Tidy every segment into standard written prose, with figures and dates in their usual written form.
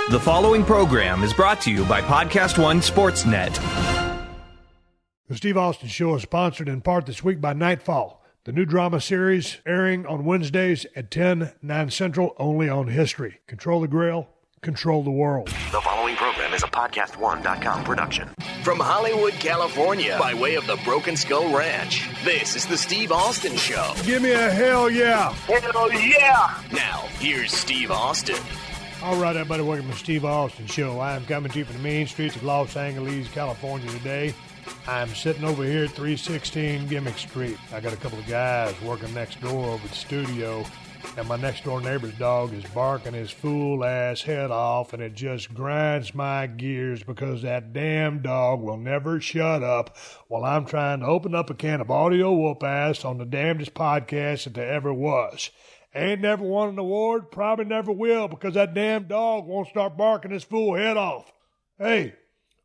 The following program is brought to you by PodcastOne Sportsnet. The Steve Austin Show is sponsored in part this week by Nightfall, the new drama series airing on Wednesdays at 10, 9 Central, only on History. Control the Grail, control the world. The following program is a PodcastOne.com production. From Hollywood, California, by way of the Broken Skull Ranch, this is the Steve Austin Show. Give me a hell yeah. Hell yeah! Now, here's Steve Austin. All right, everybody, welcome to the Steve Austin Show. I am coming to you from the main streets of Los Angeles, California today. I'm sitting over here at 316 Gimmick Street. I got a couple of guys working next door over at the studio, and my next door neighbor's dog is barking his fool-ass head off, and it just grinds my gears because that damn dog will never shut up while I'm trying to open up a can of audio whoop-ass on the damnedest podcast that there ever was. Ain't never won an award, probably never will, because that damn dog won't start barking his fool head off. Hey,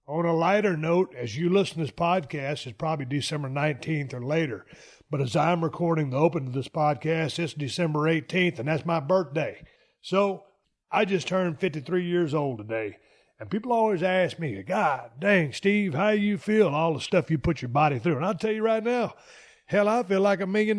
on a lighter note, as you listen to this podcast, it's probably December 19th or later. But as I'm recording the open to this podcast, it's December 18th, and that's my birthday. So I just turned 53 years old today. And people always ask me, God dang, Steve, how you feel, all the stuff you put your body through? And I'll tell you right now, hell, I feel like $1 million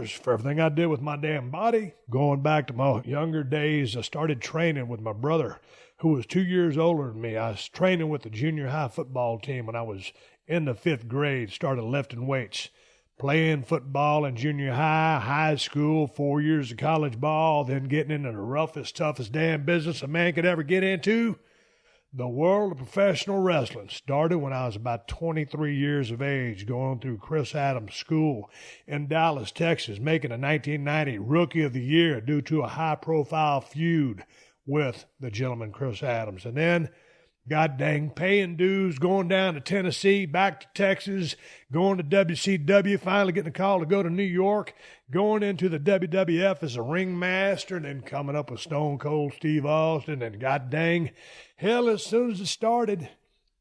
for everything I did with my damn body. Going back to my younger days, I started training with my brother, who was 2 years older than me. I was training with the junior high football team when I was in the 5th grade, started lifting weights, playing football in junior high, high school, 4 years of college ball, then getting into the roughest, toughest damn business a man could ever get into. The world of professional wrestling started when I was about 23 years of age, going through Chris Adams School in Dallas, Texas, making a 1990 Rookie of the Year due to a high-profile feud with the gentleman Chris Adams. And then, god dang, paying dues, going down to Tennessee, back to Texas, going to WCW, finally getting a call to go to New York, going into the WWF as a ringmaster, and then coming up with Stone Cold Steve Austin, and god dang, hell, as soon as it started,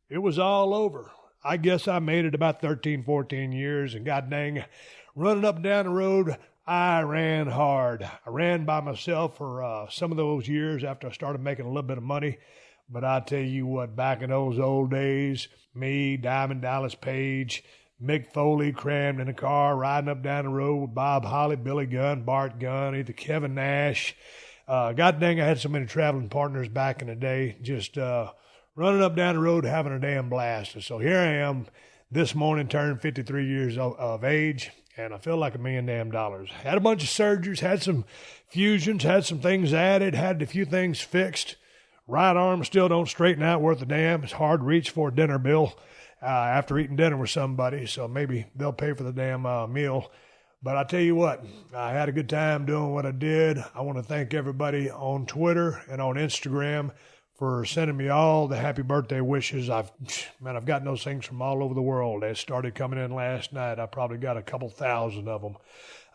it was all over. I guess I made it about 13, 14 years, and god dang, running up and down the road, I ran hard. I ran by myself for some of those years after I started making a little bit of money. But I tell you what, back in those old days, me, Diamond Dallas Page, Mick Foley crammed in a car, riding up down the road with Bob Holly, Billy Gunn, Bart Gunn, either Kevin Nash. God dang, I had so many traveling partners back in the day, just running up down the road having a damn blast. And so here I am this morning, turned 53 years of age, and I feel like $1 million damn. Had a bunch of surgeries, had some fusions, had some things added, had a few things fixed. Right arm still don't straighten out worth a damn. It's hard to reach for a dinner bill after eating dinner with somebody, so maybe they'll pay for the damn meal. But I tell you what, I had a good time doing what I did. I want to thank everybody on Twitter and on Instagram for sending me all the happy birthday wishes. I've gotten those things from all over the world. They started coming in last night. I probably got a couple thousand of them.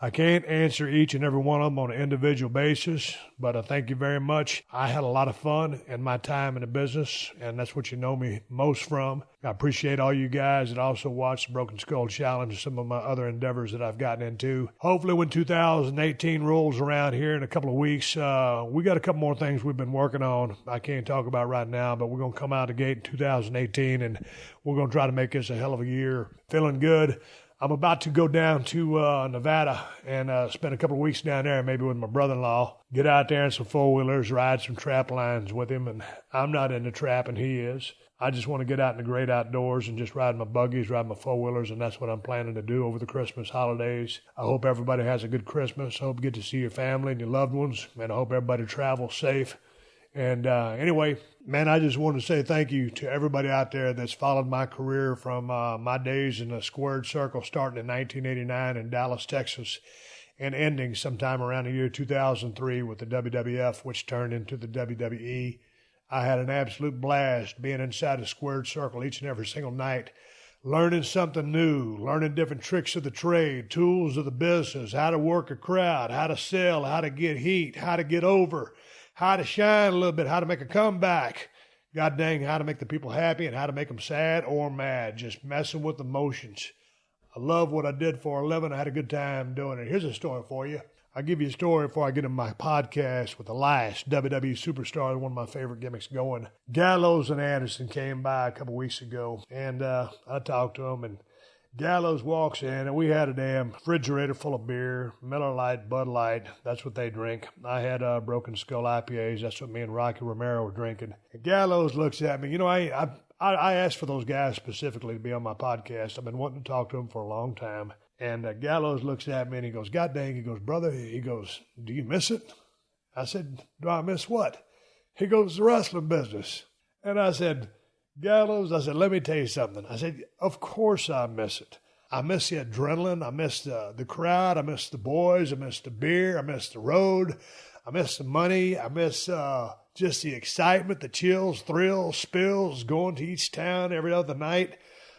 I can't answer each and every one of them on an individual basis, but I thank you very much. I had a lot of fun in my time in the business, and that's what you know me most from. I appreciate all you guys that also watch the Broken Skull Challenge and some of my other endeavors that I've gotten into. Hopefully when 2018 rolls around here in a couple of weeks, we got a couple more things we've been working on I can't talk about right now, but we're going to come out of the gate in 2018, and we're going to try to make this a hell of a year. Feeling good. I'm about to go down to Nevada and spend a couple of weeks down there, maybe with my brother-in-law. Get out there in some four-wheelers, ride some trap lines with him. And I'm not into trapping, he is. I just want to get out in the great outdoors and just ride my buggies, ride my four-wheelers, and that's what I'm planning to do over the Christmas holidays. I hope everybody has a good Christmas. I hope you get to see your family and your loved ones, and I hope everybody travels safe. And anyway, man, I just want to say thank you to everybody out there that's followed my career from my days in the squared circle starting in 1989 in Dallas, Texas, and ending sometime around the year 2003 with the WWF, which turned into the WWE. I had an absolute blast being inside the squared circle each and every single night, learning something new, learning different tricks of the trade, tools of the business, how to work a crowd, how to sell, how to get heat, how to get over, how to shine a little bit, how to make a comeback. God dang, how to make the people happy and how to make them sad or mad, just messing with emotions. I love what I did for a living. I had a good time doing it. Here's a story for you. I'll give you a story before I get into my podcast with Elias, WWE superstar, one of my favorite gimmicks going. Gallows and Anderson came by a couple weeks ago, and I talked to him, and Gallows walks in, and we had a damn refrigerator full of beer, Miller Lite, Bud Light. That's what they drink. I had Broken Skull IPAs. That's what me and Rocky Romero were drinking. And Gallows looks at me. You know, I asked for those guys specifically to be on my podcast. I've been wanting to talk to them for a long time. And Gallows looks at me, and he goes, God dang, he goes, brother, he goes, do you miss it? I said, do I miss what? He goes, the wrestling business. And I said, Gallows, I said, let me tell you something. I said, of course I miss it. I miss the adrenaline. I miss the crowd. I miss the boys. I miss the beer. I miss the road. I miss the money. I miss just the excitement, the chills, thrills, spills, going to each town every other night.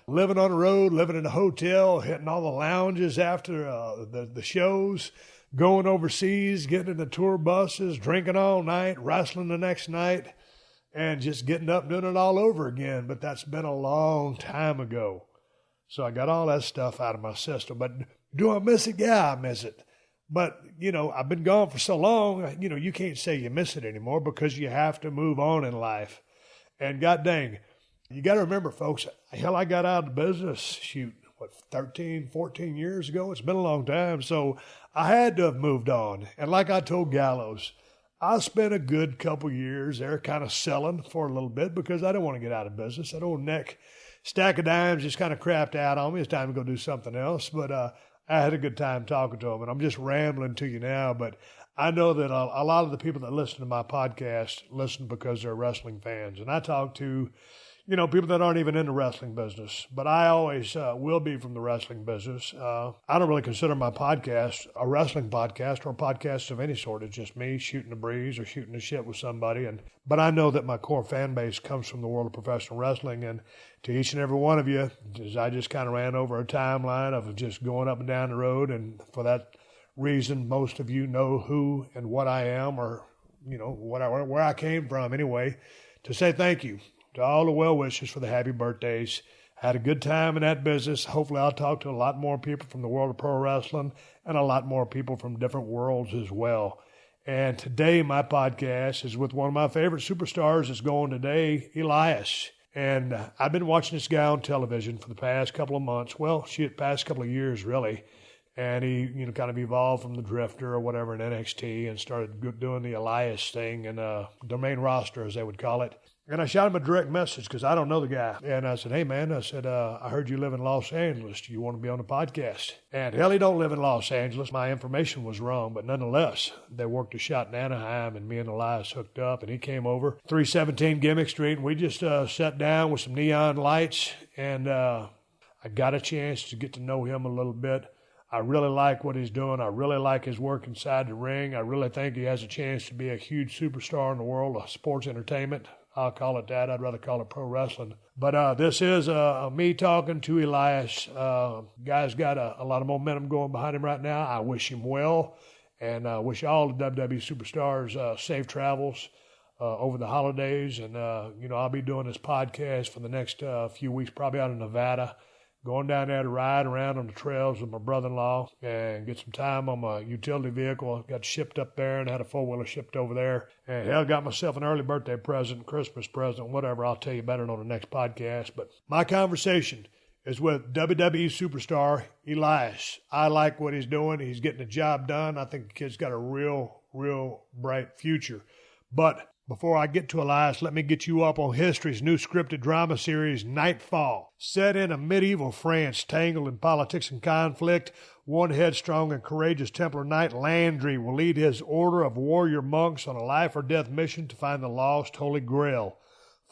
Living on the road, living in a hotel, hitting all the lounges after the shows, going overseas, getting in the tour buses, drinking all night, wrestling the next night, and just getting up and doing it all over again. But that's been a long time ago. So I got all that stuff out of my system. But do I miss it? Yeah, I miss it. But, you know, I've been gone for so long, you know, you can't say you miss it anymore because you have to move on in life. And God dang, you got to remember, folks, hell, I got out of the business, 13, 14 years ago? It's been a long time. So I had to have moved on. And like I told Gallows, I spent a good couple years there kind of selling for a little bit because I didn't want to get out of business. That old stack of dimes just kind of crapped out on me. It's time to go do something else. But I had a good time talking to him. And I'm just rambling to you now. But I know that a lot of the people that listen to my podcast listen because they're wrestling fans. And I talk to, you know, people that aren't even in the wrestling business, but I always will be from the wrestling business. I don't really consider my podcast a wrestling podcast or a podcast of any sort. It's just me shooting the breeze or shooting the shit with somebody. But I know that my core fan base comes from the world of professional wrestling. And to each and every one of you, as I just kind of ran over a timeline of just going up and down the road. And for that reason, most of you know who and what I am, or, you know, where I came from anyway, to say thank you to all the well wishes for the happy birthdays. Had a good time in that business. Hopefully I'll talk to a lot more people from the world of pro wrestling and a lot more people from different worlds as well. And today my podcast is with one of my favorite superstars that's going today, Elias. And I've been watching this guy on television for the past couple of months. Well, past couple of years really. And he, you know, kind of evolved from the Drifter or whatever in NXT and started doing the Elias thing and the main roster, as they would call it. And I shot him a direct message because I don't know the guy. And I said, hey, man, I heard you live in Los Angeles. Do you want to be on the podcast? And hell, he don't live in Los Angeles. My information was wrong. But nonetheless, they worked a shot in Anaheim, and me and Elias hooked up. And he came over, 317 Gimmick Street, and we just sat down with some neon lights. And I got a chance to get to know him a little bit. I really like what he's doing. I really like his work inside the ring. I really think he has a chance to be a huge superstar in the world of sports entertainment. I'll call it that. I'd rather call it pro wrestling. But this is me talking to Elias. Guy's got a lot of momentum going behind him right now. I wish him well, and I wish all the WWE superstars safe travels over the holidays. And, you know, I'll be doing this podcast for the next few weeks, probably out in Nevada, going down there to ride around on the trails with my brother-in-law and get some time on my utility vehicle. Got shipped up there and had a four-wheeler shipped over there. And hell, got myself an early birthday present, Christmas present, whatever. I'll tell you about it on the next podcast. But my conversation is with WWE superstar Elias. I like what he's doing. He's getting the job done. I think the kid's got a real bright future. But before I get to Elias, let me get you up on history's new scripted drama series, Nightfall. Set in a medieval France tangled in politics and conflict, one headstrong and courageous Templar knight, Landry, will lead his order of warrior monks on a life-or-death mission to find the lost Holy Grail,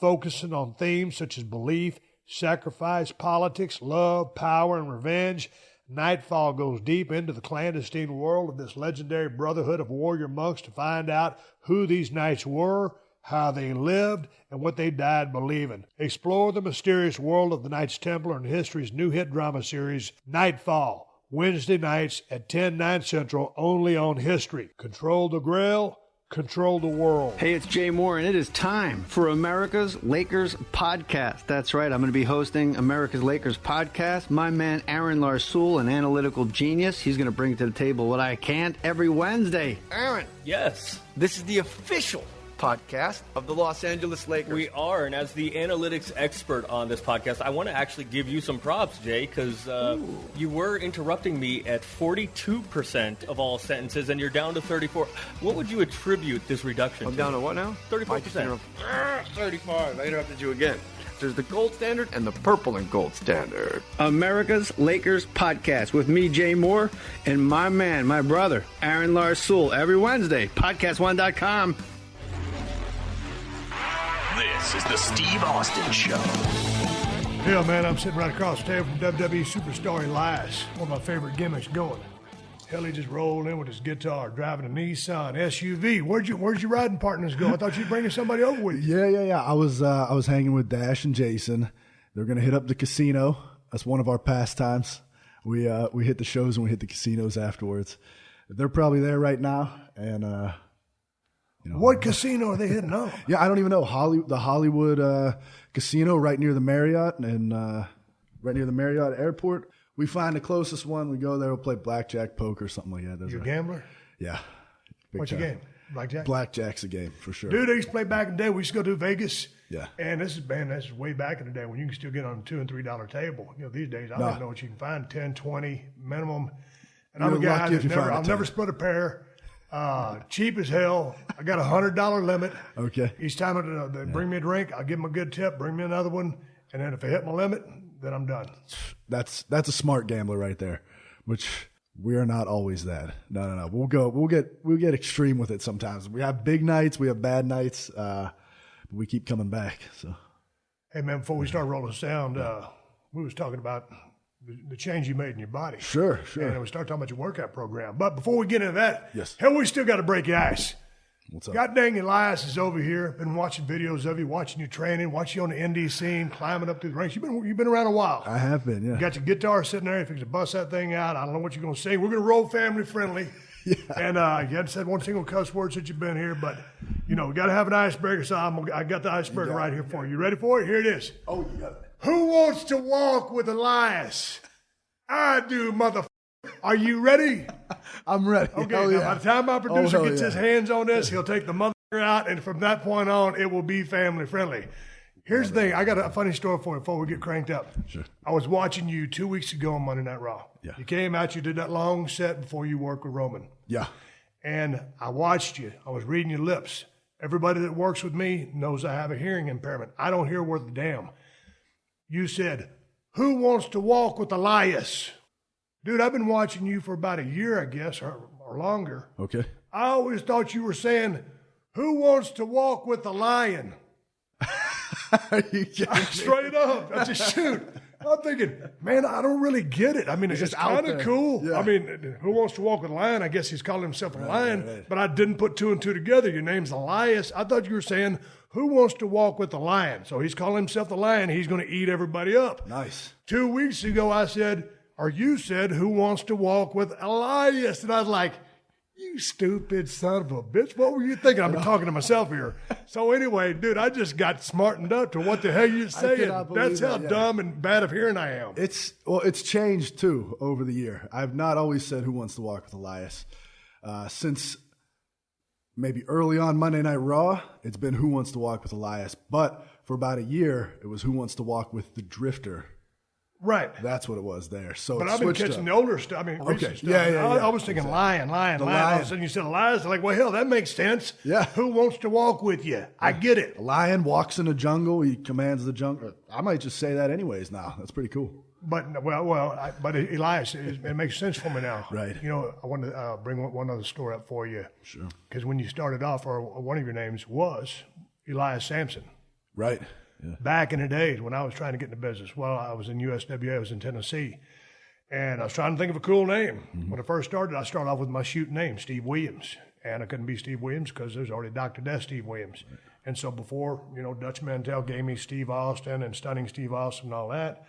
focusing on themes such as belief, sacrifice, politics, love, power, and revenge. Nightfall goes deep into the clandestine world of this legendary brotherhood of warrior monks to find out who these knights were, how they lived, and what they died believing. Explore the mysterious world of the Knights Templar in history's new hit drama series, Nightfall, Wednesday nights at 10/9 Central, only on History. Control the Grail, control the world. Hey, it's Jay Moore, and it is time for America's Lakers podcast. That's right. I'm going to be hosting America's Lakers podcast. My man, Aaron Larsoul, an analytical genius. He's going to bring to the table what I can't every Wednesday. Aaron. Yes. This is the official podcast of the Los Angeles Lakers. We are, and as the analytics expert on this podcast, I want to actually give you some props, Jay, because you were interrupting me at 42% of all sentences, and you're down to 34. What would you attribute this reduction to? I'm down to what now? 34%. 35. I interrupted you again. There's the gold standard and the purple and gold standard. America's Lakers podcast with me, Jay Moore, and my man, my brother, Aaron Larsoul, every Wednesday. PodcastOne.com. This is the Steve Austin Show. Yeah, man, I'm sitting right across the table from WWE superstar Elias, one of my favorite gimmicks going. Hell, he just rolled in with his guitar, driving a Nissan SUV. Where'd your riding partners go? I thought you were bringing somebody over with you. Yeah. I was hanging with Dash and Jason. They're gonna hit up the casino. That's one of our pastimes. We hit the shows and we hit the casinos afterwards. They're probably there right now, and What casino are they hitting up? Yeah, I don't even know. The Hollywood casino right near the Marriott and right near the Marriott Airport. We find the closest one. We go there. We'll play blackjack, poker, something like that. You a gambler? Yeah. What's your game? Blackjack? Blackjack's a game for sure. Dude, I used to play back in the day. We used to go to Vegas. Yeah. And this is way back in the day when you can still get on a $2 and $3 table. These days, I don't know what you can find, 10, 20 minimum. And I'm a guy I'll never split a pair. Cheap as hell. I got $100 limit. Okay. Each time they bring me a drink, I'll give them a good tip, bring me another one, and then if I hit my limit, then I'm done. That's a smart gambler right there, which we are not always that. No. We'll get extreme with it sometimes. We have big nights, we have bad nights, but we keep coming back. So, hey man, before we start rolling sound, we was talking about the change you made in your body. Sure. And we start talking about your workout program. But before we get into that, yes. Hell, we still got to break your ice. What's up? God dang, Elias is over here. Been watching videos of you, watching you training, watching you on the indie scene, climbing up through the ranks. You've been around a while. I have been, yeah. You got your guitar sitting there. You fix to bust that thing out. I don't know what you're going to sing. We're going to roll family friendly. Yeah. And you haven't said one single cuss word since you've been here, but we got to have an icebreaker. So I got the icebreaker right here for you. You ready for it? Here it is. Oh, you got it. Who wants to walk with Elias? I do, motherfucker. Are you ready? I'm ready. Okay, yeah. by the time my producer gets his yeah. hands on this, he'll take the motherfucker out, and from that point on, it will be family friendly. Here's the thing. I got a funny story for you before we get cranked up. Sure. I was watching you 2 weeks ago on Monday Night Raw. Yeah. You came out, you did that long set before you worked with Roman. Yeah. And I watched you. I was reading your lips. Everybody that works with me knows I have a hearing impairment. I don't hear worth a damn. You said, who wants to walk with Elias? Dude, I've been watching you for about a year, I guess, or longer. Okay. I always thought you were saying, who wants to walk with the lion? Are you kidding me? Straight up. That's a shoot. I'm thinking, man, I don't really get it. I mean, it's kind of cool. Yeah. I mean, who wants to walk with a lion? I guess he's calling himself a lion, right. But I didn't put two and two together. Your name's Elias. I thought you were saying, who wants to walk with the lion? So he's calling himself the lion. He's going to eat everybody up. Nice. 2 weeks ago, I said, or you said, who wants to walk with Elias? And I was like, you stupid son of a bitch. What were you thinking? I've been talking to myself here. So anyway, dude, I just got smartened up to what the hell you're saying. That's how dumb and bad of hearing I am. It's changed too over the year. I've not always said who wants to walk with Elias. Since maybe early on Monday Night Raw, it's been who wants to walk with Elias. But for about a year, it was who wants to walk with the Drifter. Right. That's what it was there. So, but I've been catching the older stuff. I mean, recent stuff. Yeah. I was thinking lion. All of a sudden you said Elias. I'm like, well, hell, that makes sense. Yeah. Who wants to walk with you? I get it. A lion walks in the jungle. He commands the jungle. I might just say that anyways now. That's pretty cool. But, but Elias, it makes sense for me now. Right. I want to bring one other story up for you. Sure. Because when you started off, or one of your names was Elias Sampson. Right. Yeah. Back in the days when I was trying to get into business. Well, I was in USWA, I was in Tennessee, and I was trying to think of a cool name. Mm-hmm. When I first started off with my shoot name, Steve Williams. And I couldn't be Steve Williams because there's already Dr. Death Steve Williams. Right. And so before, Dutch Mantel gave me Steve Austin and Stunning Steve Austin and all that,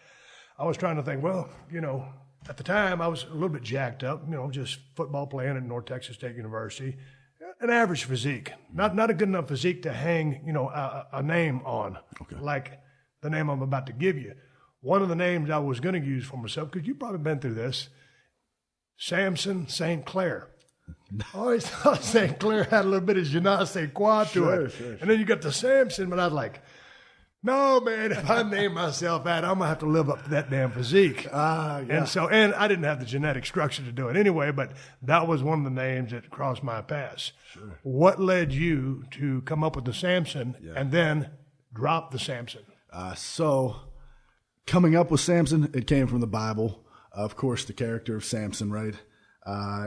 I was trying to think, at the time I was a little bit jacked up, just football playing at North Texas State University. an average physique, not a good enough physique to hang, a name on, like the name I'm about to give you. One of the names I was going to use for myself, because you've probably been through this, Samson St. Clair. I always thought St. Clair had a little bit of je ne sais quoi to it. Sure. And then you got the Samson, but I was like, no, man, if I name myself that, I'm going to have to live up to that damn physique. Yeah. And I didn't have the genetic structure to do it anyway, but that was one of the names that crossed my path. Sure. What led you to come up with the Samson and then drop the Samson? So coming up with Samson, it came from the Bible. Of course, the character of Samson, right?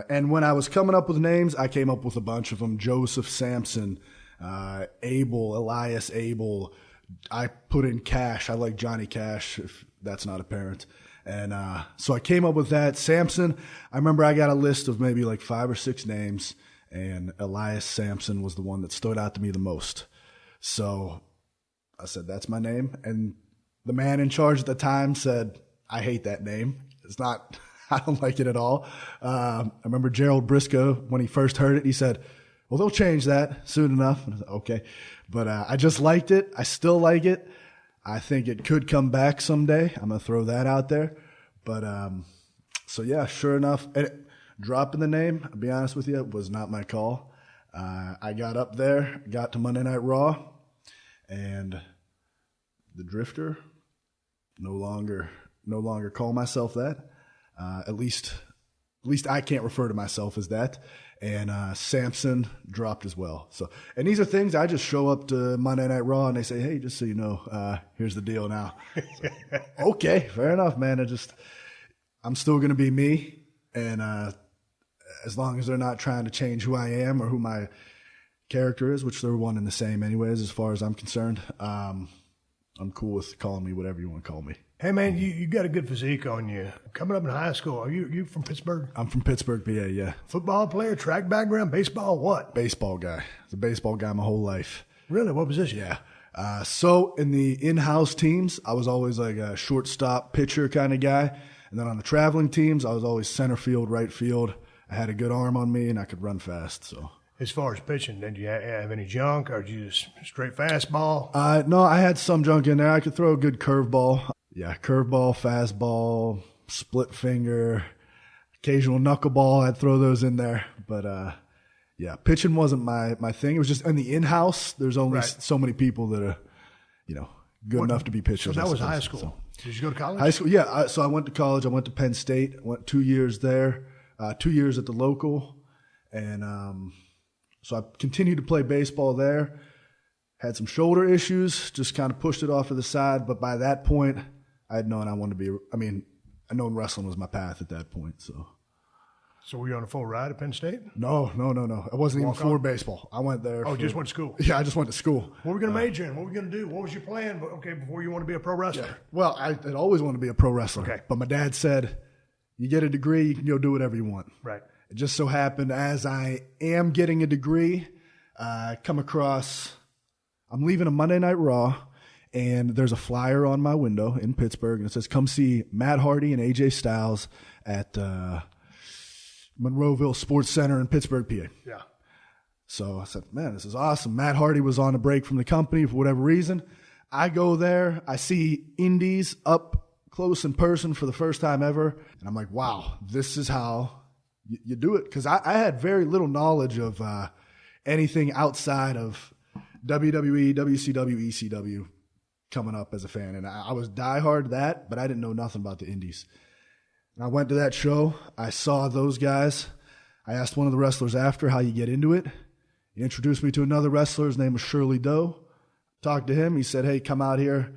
And when I was coming up with names, I came up with a bunch of them. Joseph, Samson, Abel, Elias, Abel. I put in Cash. I like Johnny Cash, if that's not apparent. And so I came up with that. Samson, I remember I got a list of maybe like 5 or 6 names, and Elias Samson was the one that stood out to me the most. So I said, that's my name. And the man in charge at the time said, I hate that name. It's not, I don't like it at all. I remember Gerald Briscoe, when he first heard it, he said, well, they'll change that soon enough. And I said, okay. But I just liked it. I still like it. I think it could come back someday. I'm going to throw that out there. But so, yeah, sure enough, dropping the name, I'll be honest with you, was not my call. I got up there, got to Monday Night Raw, and the Drifter, no longer call myself that. At least I can't refer to myself as that. And Samson dropped as well. So, and these are things I just show up to Monday Night Raw and they say, hey, just so you know, here's the deal now. So, okay, fair enough, man. I'm still going to be me. And as long as they're not trying to change who I am or who my character is, which they're one and the same anyways, as far as I'm concerned, I'm cool with calling me whatever you want to call me. Hey, man, you got a good physique on you. Coming up in high school, are you from Pittsburgh? I'm from Pittsburgh, PA, yeah. Football player, track background, baseball, what? Baseball guy. I was a baseball guy my whole life. Really? What position? Yeah. So in the in-house teams, I was always like a shortstop pitcher kind of guy. And then on the traveling teams, I was always center field, right field. I had a good arm on me, and I could run fast, so... As far as pitching, did you have any junk, or did you just straight fastball? No, I had some junk in there. I could throw a good curveball. Yeah, curveball, fastball, split finger, occasional knuckleball. I'd throw those in there. But, yeah, pitching wasn't my thing. It was just in the in-house, there's only so many people that are, good enough to be pitchers. So that was high school. So. Did you go to college? High school, yeah. So I went to college. I went to Penn State. I went 2 years there, 2 years at the local. And so I continued to play baseball there. Had some shoulder issues, just kind of pushed it off to the side. But by that point, I had known I wanted to be, I known wrestling was my path at that point. So were you on a full ride at Penn State? No. I wasn't even for baseball. I went there. Oh, just went to school? Yeah, I just went to school. What were you going to major in? What were you going to do? What was your plan? Okay, before you want to be a pro wrestler? Yeah. Well, I had always wanted to be a pro wrestler. Okay. But my dad said, you get a degree, you can go do whatever you want. Right. It just so happened as I am getting a degree, I come across, I'm leaving a Monday Night Raw, and there's a flyer on my window in Pittsburgh, and it says, come see Matt Hardy and AJ Styles at Monroeville Sports Center in Pittsburgh, PA. Yeah. So I said, man, this is awesome. Matt Hardy was on a break from the company for whatever reason. I go there. I see indies up close in person for the first time ever. And I'm like, wow, this is how you do it. Because I had very little knowledge of anything outside of WWE, WCW, ECW coming up as a fan. And I was diehard that, but I didn't know nothing about the indies. And I went to that show. I saw those guys. I asked one of the wrestlers after how you get into it. He introduced me to another wrestler. His name was Shirley Doe. Talked to him. He said, hey, come out here.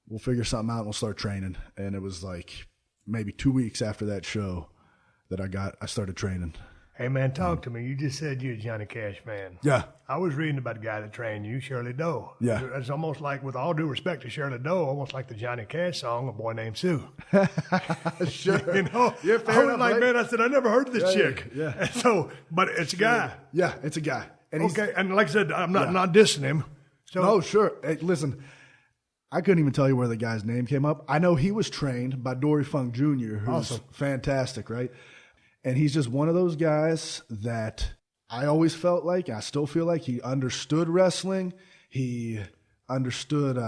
We'll figure something out and we'll start training. And it was like maybe 2 weeks after that show that I started training. Hey, man, talk to me. You just said you're a Johnny Cash fan. Yeah. I was reading about the guy that trained you, Shirley Doe. Yeah. It's almost like, with all due respect to Shirley Doe, almost like the Johnny Cash song, A Boy Named Sue. Sure. You're fair enough, like, right? Man, I said, I never heard of this chick. Yeah. And so, but it's a guy. Yeah, it's a guy. And okay, and like I said, I'm not dissing him. So, no, sure. Hey, listen, I couldn't even tell you where the guy's name came up. I know he was trained by Dory Funk Jr., who's awesome. Fantastic, right? And he's just one of those guys that I always felt like, I still feel like he understood wrestling. He understood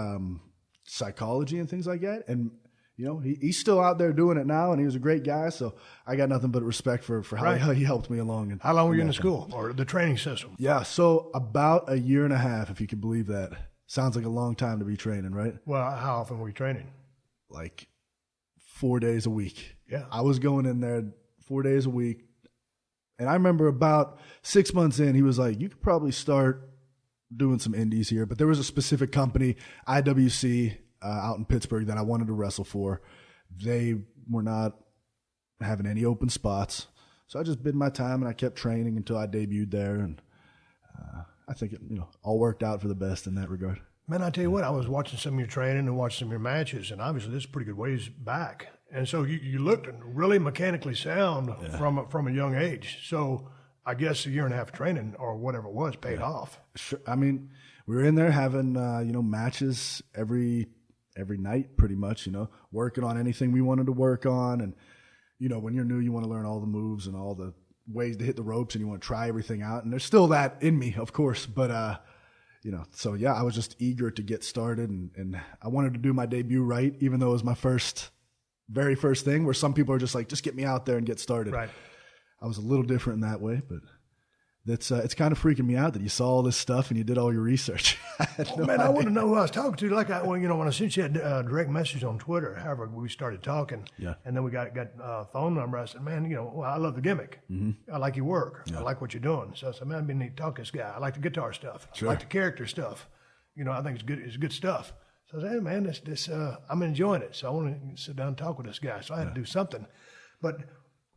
psychology and things like that. And, you know, he's still out there doing it now, and he was a great guy. So I got nothing but respect for how he helped me along. And how long were you in the school or the training system? Yeah, so about a year and a half, if you could believe that. Sounds like a long time to be training, right? Well, how often were you training? Like 4 days a week. Yeah. I was going in there 4 days a week. And I remember about 6 months in, he was like, you could probably start doing some indies here. But there was a specific company, IWC, out in Pittsburgh that I wanted to wrestle for. They were not having any open spots. So I just bid my time, and I kept training until I debuted there. And I think it all worked out for the best in that regard. Man, I tell you what, I was watching some of your training and watching some of your matches, and obviously this is pretty good ways back. And so you looked really mechanically sound from a young age. So I guess a year and a half of training or whatever it was paid off. Sure. I mean, we were in there having matches every night pretty much, working on anything we wanted to work on. And, when you're new, you want to learn all the moves and all the ways to hit the ropes, and you want to try everything out. And there's still that in me, of course. But, so yeah, I was just eager to get started, and I wanted to do my debut right, even though it was my very first thing, where some people are just like, just get me out there and get started. Right. I was a little different in that way, but that's it's kind of freaking me out that you saw all this stuff and you did all your research. I want to know who I was talking to. Like, when I sent you a direct message on Twitter, however, we started talking, and then we got a phone number. I said, man, I love the gimmick. Mm-hmm. I like your work. Yeah. I like what you're doing. So I said, man, I'd be neat to talk to this guy. I like the guitar stuff. Sure. I like the character stuff. I think it's good. It's good stuff. So I said, hey, man, this I'm enjoying it. So I want to sit down and talk with this guy. So I had to do something. But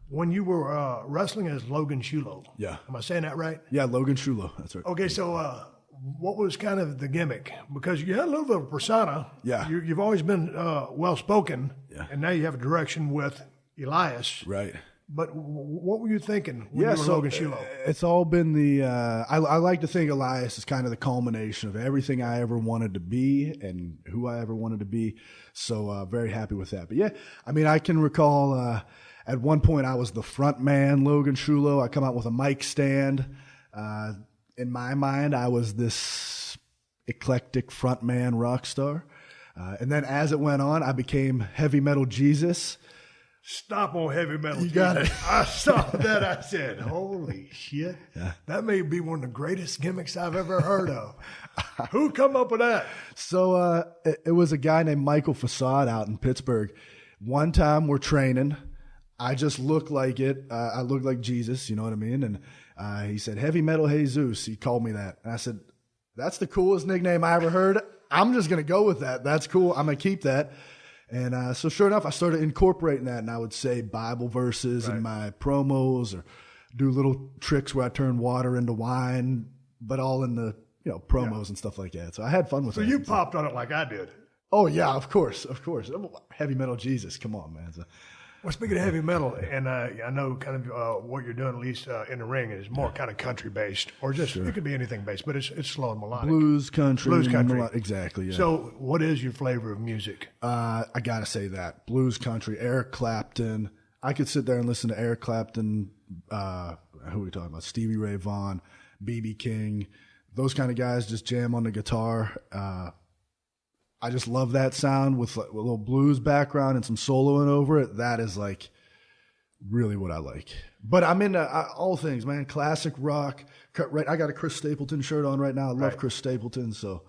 when you were wrestling as Logan Shulo, am I saying that right? Yeah, Logan Shulo. That's right. Okay, so what was kind of the gimmick? Because you had a little bit of a persona. Yeah. You've always been well-spoken, and now you have a direction with Elias. Right. But what were you thinking when you were Logan Shulo? It's all been the I like to think Elias is kind of the culmination of everything I ever wanted to be and who I ever wanted to be. So very happy with that. But yeah, I mean, I can recall at one point I was the front man, Logan Shulo. I come out with a mic stand. In my mind, I was this eclectic front man rock star. And then as it went on, I became Heavy Metal Jesus. Stop on Heavy Metal. You got it. I saw that. I said, holy shit. Yeah. That may be one of the greatest gimmicks I've ever heard of. Who come up with that? So it was a guy named Michael Facade out in Pittsburgh. One time we're training. I just looked like it. I looked like Jesus, you know what I mean? And he said, Heavy Metal Jesus. He called me that. And I said, that's the coolest nickname I ever heard. I'm just going to go with that. That's cool. I'm going to keep that. And so sure enough, I started incorporating that, and I would say Bible verses in my promos or do little tricks where I turn water into wine, but all in the promos and stuff like that. So I had fun with it. So you popped on it like I did. Oh, yeah, of course. Heavy Metal Jesus. Come on, man. So, well, speaking of heavy metal, and I know kind of what you're doing, at least in the ring, is more kind of country-based, or just it could be anything based, but it's slow and melodic. Blues country. Exactly, yeah. So what is your flavor of music? I got to say that. Blues country, Eric Clapton. I could sit there and listen to Eric Clapton, who are we talking about? Stevie Ray Vaughan, B.B. King. Those kind of guys just jam on the guitar. I just love that sound with a little blues background and some soloing over it. That is like really what I like. But I'm into all things, man. Classic rock. I got a Chris Stapleton shirt on right now. I love Chris Stapleton. So,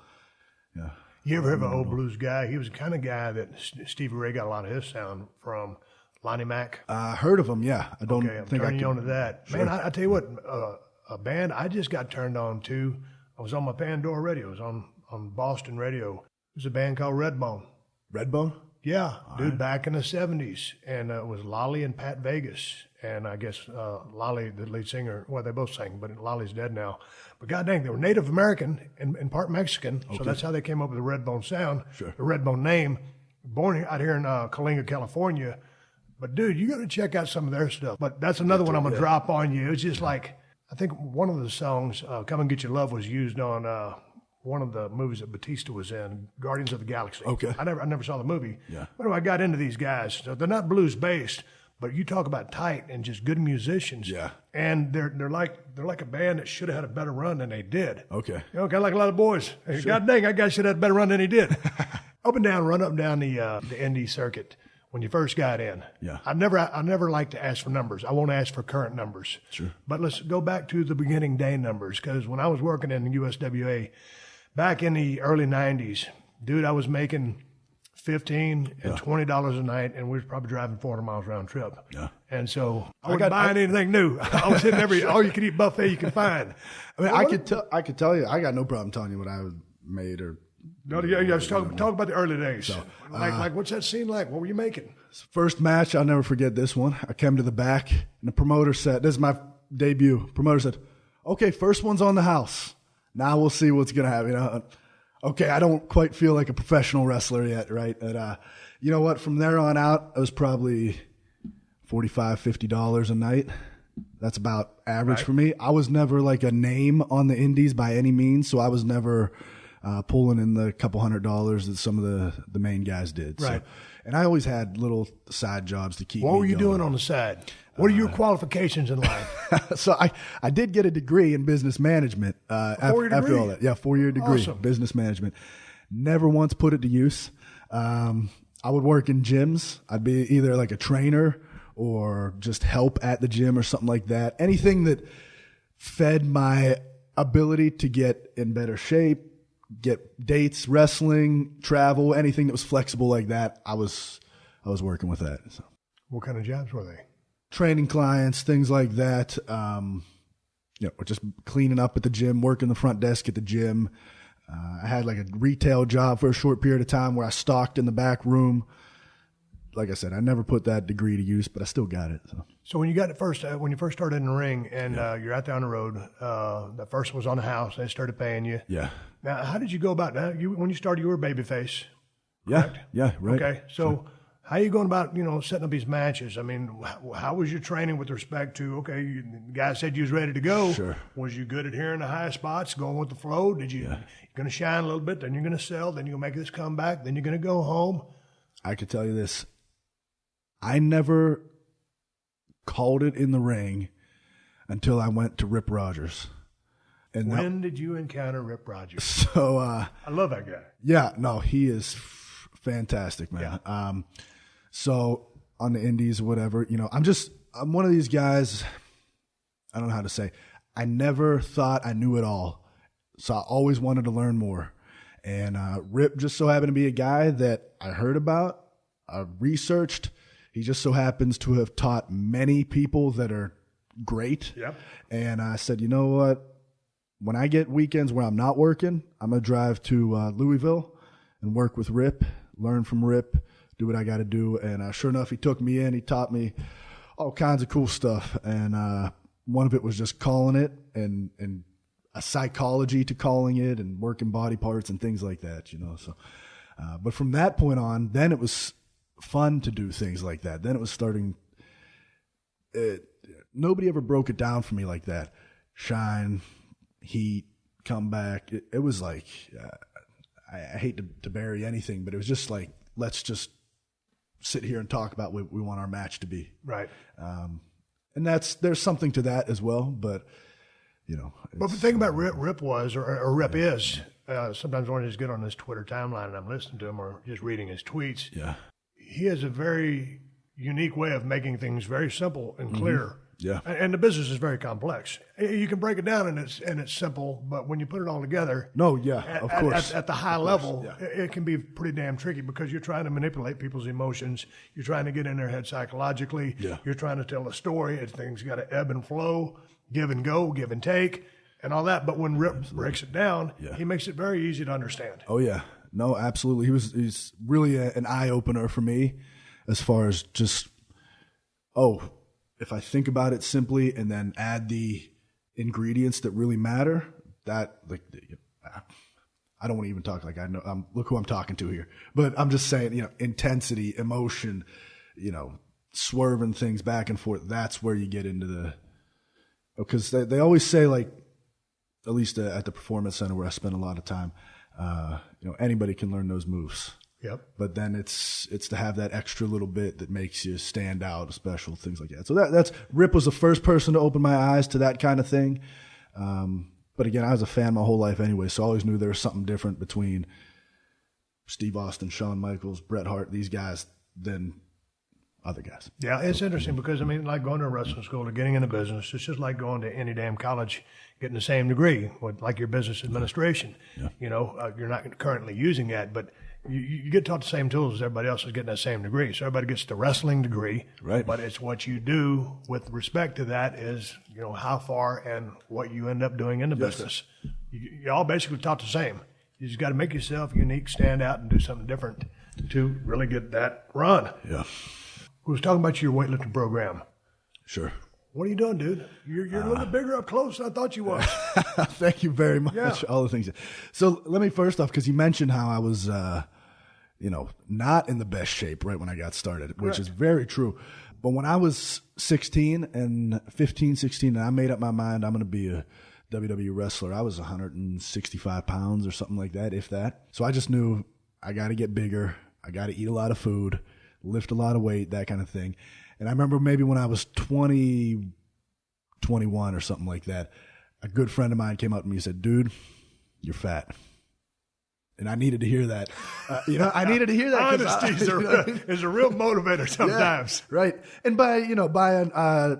yeah. You ever have an old blues guy? He was the kind of guy that Stevie Ray got a lot of his sound from. Lonnie Mac. I heard of him. Yeah, I don't think I can. You on to that, man. I tell you what, a band I just got turned on to. I was on my Pandora radio. I was on Boston radio. It was a band called Redbone. Redbone? Yeah, dude, back in the 70s. And it was Lolly and Pat Vegas. And I guess Lolly, the lead singer, well, they both sang, but Lolly's dead now. But god dang, they were Native American and part Mexican. Okay. So that's how they came up with the Redbone sound, the Redbone name. Born out here in Kalinga, California. But dude, you got to check out some of their stuff. But that's another one I'm going to drop on you. It's just like, I think one of the songs, Come and Get Your Love, was used on one of the movies that Batista was in, Guardians of the Galaxy. Okay. I never saw the movie. Yeah. But I got into these guys. So they're not blues based, But you talk about tight and just good musicians. Yeah. And they're like a band that should have had a better run than they did. Okay. You know, kind of like a lot of boys. Hey, sure. God dang, that guy should have had a better run than he did. Run up and down the indie circuit when you first got in. Yeah. I never like to ask for numbers. I won't ask for current numbers. Sure. But let's go back to the beginning day numbers, because when I was working in the USWA back in the early 90s, dude, I was making $15 and $20 a night, and we was probably driving 400 miles round trip. Yeah. And so I wasn't buying anything new. I was hitting every all-you-can-eat buffet you can find. I mean, I could tell you, I got no problem telling you what I made or. No, yeah, just talk about the early days. So, like, what's that scene like? What were you making? First match, I'll never forget this one. I came to the back, and the promoter said, "This is my debut." Promoter said, "Okay, first one's on the house. Now we'll see what's gonna happen." You know, okay, I don't quite feel like a professional wrestler yet, right? But you know what? From there on out, it was probably $45, $50 a night. That's about average for me. I was never like a name on the indies by any means, so I was never pulling in the couple $100s that some of the main guys did. Right. So, and I always had little side jobs to keep. What were you doing on the side? What are your qualifications in life? So I did get a degree in business management after all that. Yeah, 4-year degree, Awesome. Business management. Never once put it to use. I would work in gyms. I'd be either like a trainer or just help at the gym or something like that. Anything that fed my ability to get in better shape, get dates, wrestling, travel, anything that was flexible like that. I was working with that. So. What kind of jobs were they? Training clients, things like that. Or just cleaning up at the gym, working the front desk at the gym. I had like a retail job for a short period of time where I stocked in the back room. Like I said, I never put that degree to use, but I still got it. So when you got it first, when you first started in the ring and you're out there on the road, the first was on the house. They started paying you. Yeah. Now, how did you go about that? When you started, you were a babyface. Yeah. Yeah. Right. Okay. So how are you going about, setting up these matches? I mean, how was your training with respect to, the guy said you was ready to go. Sure. Was you good at hearing the high spots, going with the flow? Did you, you're going to shine a little bit, then you're going to sell, then you're going to make this comeback, then you're going to go home? I could tell you this. I never called it in the ring until I went to Rip Rogers. And when did you encounter Rip Rogers? So I love that guy. Yeah, no, he is fantastic, man. Yeah. So on the indies, whatever, I'm one of these guys. I don't know how to say. I never thought I knew it all, so I always wanted to learn more. And Rip just so happened to be a guy that I heard about, I researched. He just so happens to have taught many people that are great. Yep. And I said, you know what? When I get weekends where I'm not working, I'm going to drive to Louisville and work with Rip, learn from Rip, do what I got to do. And sure enough, he took me in. He taught me all kinds of cool stuff. And one of it was just calling it and a psychology to calling it and working body parts and things like that, So, but from that point on, then it was fun to do things like that. Then it was starting. Nobody ever broke it down for me like that. Shine, heat, come back. It was like, I hate to bury anything, but it was just like, let's just sit here and talk about what we want our match to be. Right. And there's something to that as well, but But the thing about Rip was, or Rip is, sometimes when I just get on his Twitter timeline and I'm listening to him or just reading his tweets, he has a very unique way of making things very simple and clear. Mm-hmm. Yeah. And the business is very complex. You can break it down and it's simple, but when you put it all together, of course. At the high level, it can be pretty damn tricky because you're trying to manipulate people's emotions. You're trying to get in their head psychologically. Yeah. You're trying to tell a story. Things got to ebb and flow, give and go, give and take, and all that. But when Rip breaks it down, he makes it very easy to understand. Oh yeah, no, absolutely. He's really an eye opener for me, as far as just if I think about it simply and then add the ingredients that really matter, that I don't want to even talk like I know. Look who I'm talking to here, but I'm just saying, intensity, emotion, swerving things back and forth. That's where you get into because they always say, like, at least at the Performance Center where I spend a lot of time, anybody can learn those moves. Yep. But then it's to have that extra little bit that makes you stand out, special, things like that. So that's Rip was the first person to open my eyes to that kind of thing. But again, I was a fan my whole life anyway, so I always knew there was something different between Steve Austin, Shawn Michaels, Bret Hart, these guys, than other guys. Yeah, it's interesting because, I mean, like going to a wrestling school or getting into business, it's just like going to any damn college, getting the same degree, like your business administration. Yeah. You know, you're not currently using that, but you get taught the same tools as everybody else is getting that same degree. So everybody gets the wrestling degree, right? But it's what you do with respect to that is, you know, how far and what you end up doing in the business. You all basically taught the same. You just got to make yourself unique, stand out, and do something different to really get that run. Yeah. We was talking about your weightlifting program. Sure. What are you doing, dude? You're a little bit bigger up close than I thought you was. Thank you very much. Yeah. All the things. So let me first off, because you mentioned how I was, not in the best shape right when I got started, which is very true. But when I was 16 and I made up my mind I'm going to be a WWE wrestler, I was 165 pounds or something like that, if that. So I just knew I got to get bigger. I got to eat a lot of food, lift a lot of weight, that kind of thing. And I remember maybe when I was 20, 21 or something like that, a good friend of mine came up to me and said, dude, you're fat. And I needed to hear that. I needed to hear that. Honesty is a real motivator sometimes. Yeah, right. And by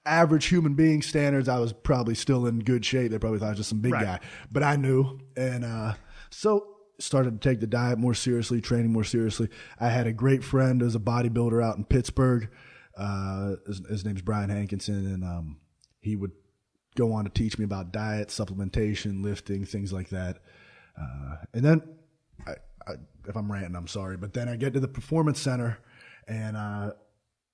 average human being standards, I was probably still in good shape. They probably thought I was just some big guy. But I knew. And so started to take the diet more seriously, training more seriously. I had a great friend who's a bodybuilder out in Pittsburgh. His name's Brian Hankinson, and he would go on to teach me about diet, supplementation, lifting, things like that. And then, if I'm ranting, I'm sorry, but then I get to the Performance Center, and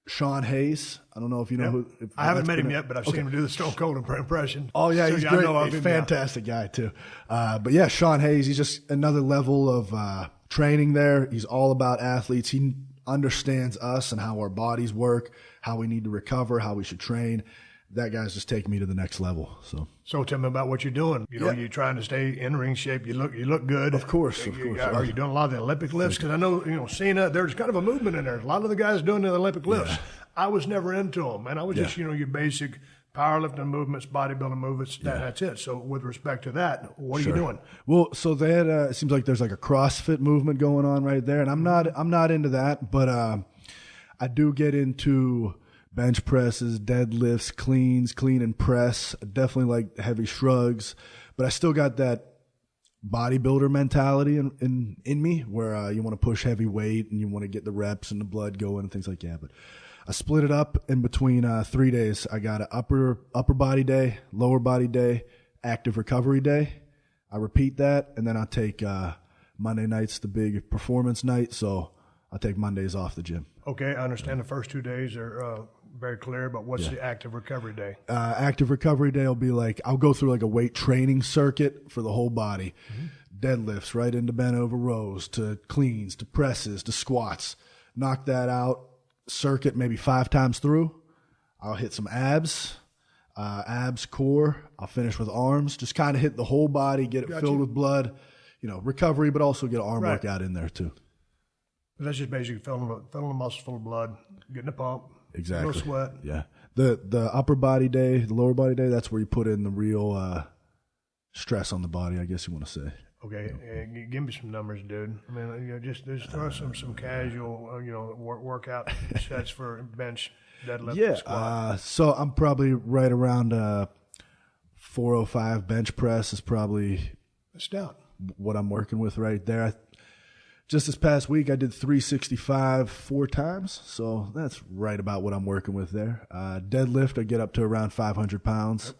Sean Hayes, I don't know if you know who. I haven't met him yet, but I've seen him do the Stone Cold impression. Oh, yeah, he's great. He's a fantastic guy, too. But yeah, Sean Hayes, he's just another level of training there. He's all about athletes. He understands us and how our bodies work, how we need to recover, how we should train. That guy's just taking me to the next level. So tell me about what you're doing. You're trying to stay in ring shape. You look good. Of course. Are you doing a lot of the Olympic lifts? Because I know, Cena, there's kind of a movement in there. A lot of the guys doing the Olympic lifts. Yeah. I was never into them, and I was just, your basic powerlifting movements, bodybuilding movements. That's it. So with respect to that, what are you doing? Well, so that it seems like there's like a CrossFit movement going on right there, and I'm not into that, but I do get into bench presses, deadlifts, clean and press. I definitely like heavy shrugs, but I still got that bodybuilder mentality in me where you want to push heavy weight and you want to get the reps and the blood going and things like that. But I split it up in between 3 days. I got an upper body day, lower body day, active recovery day. I repeat that, and then I take Monday night's the big performance night, so I take Mondays off the gym. Okay, I understand the first 2 days are very clear, but what's the active recovery day? Active recovery day will be like, I'll go through like a weight training circuit for the whole body. Mm-hmm. Deadlifts right into bent over rows, to cleans, to presses, to squats. Knock that out, circuit maybe 5 times through. I'll hit some abs, core. I'll finish with arms. Just kind of hit the whole body, get it filled with blood. Recovery, but also get an arm workout in there too. That's just basically filling the muscles full of blood, getting a pump. Exactly. No sweat. Yeah. The upper body day, the lower body day, that's where you put in the real stress on the body, I guess you want to say. Okay. Give me some numbers, dude. I mean, just throw some casual, workout sets for bench, deadlift, squat. So I'm probably right around 405 bench press is probably stout. What I'm working with right there. Just this past week, I did 365 4 times, so that's right about what I'm working with there. Deadlift, I get up to around 500 pounds. Yep.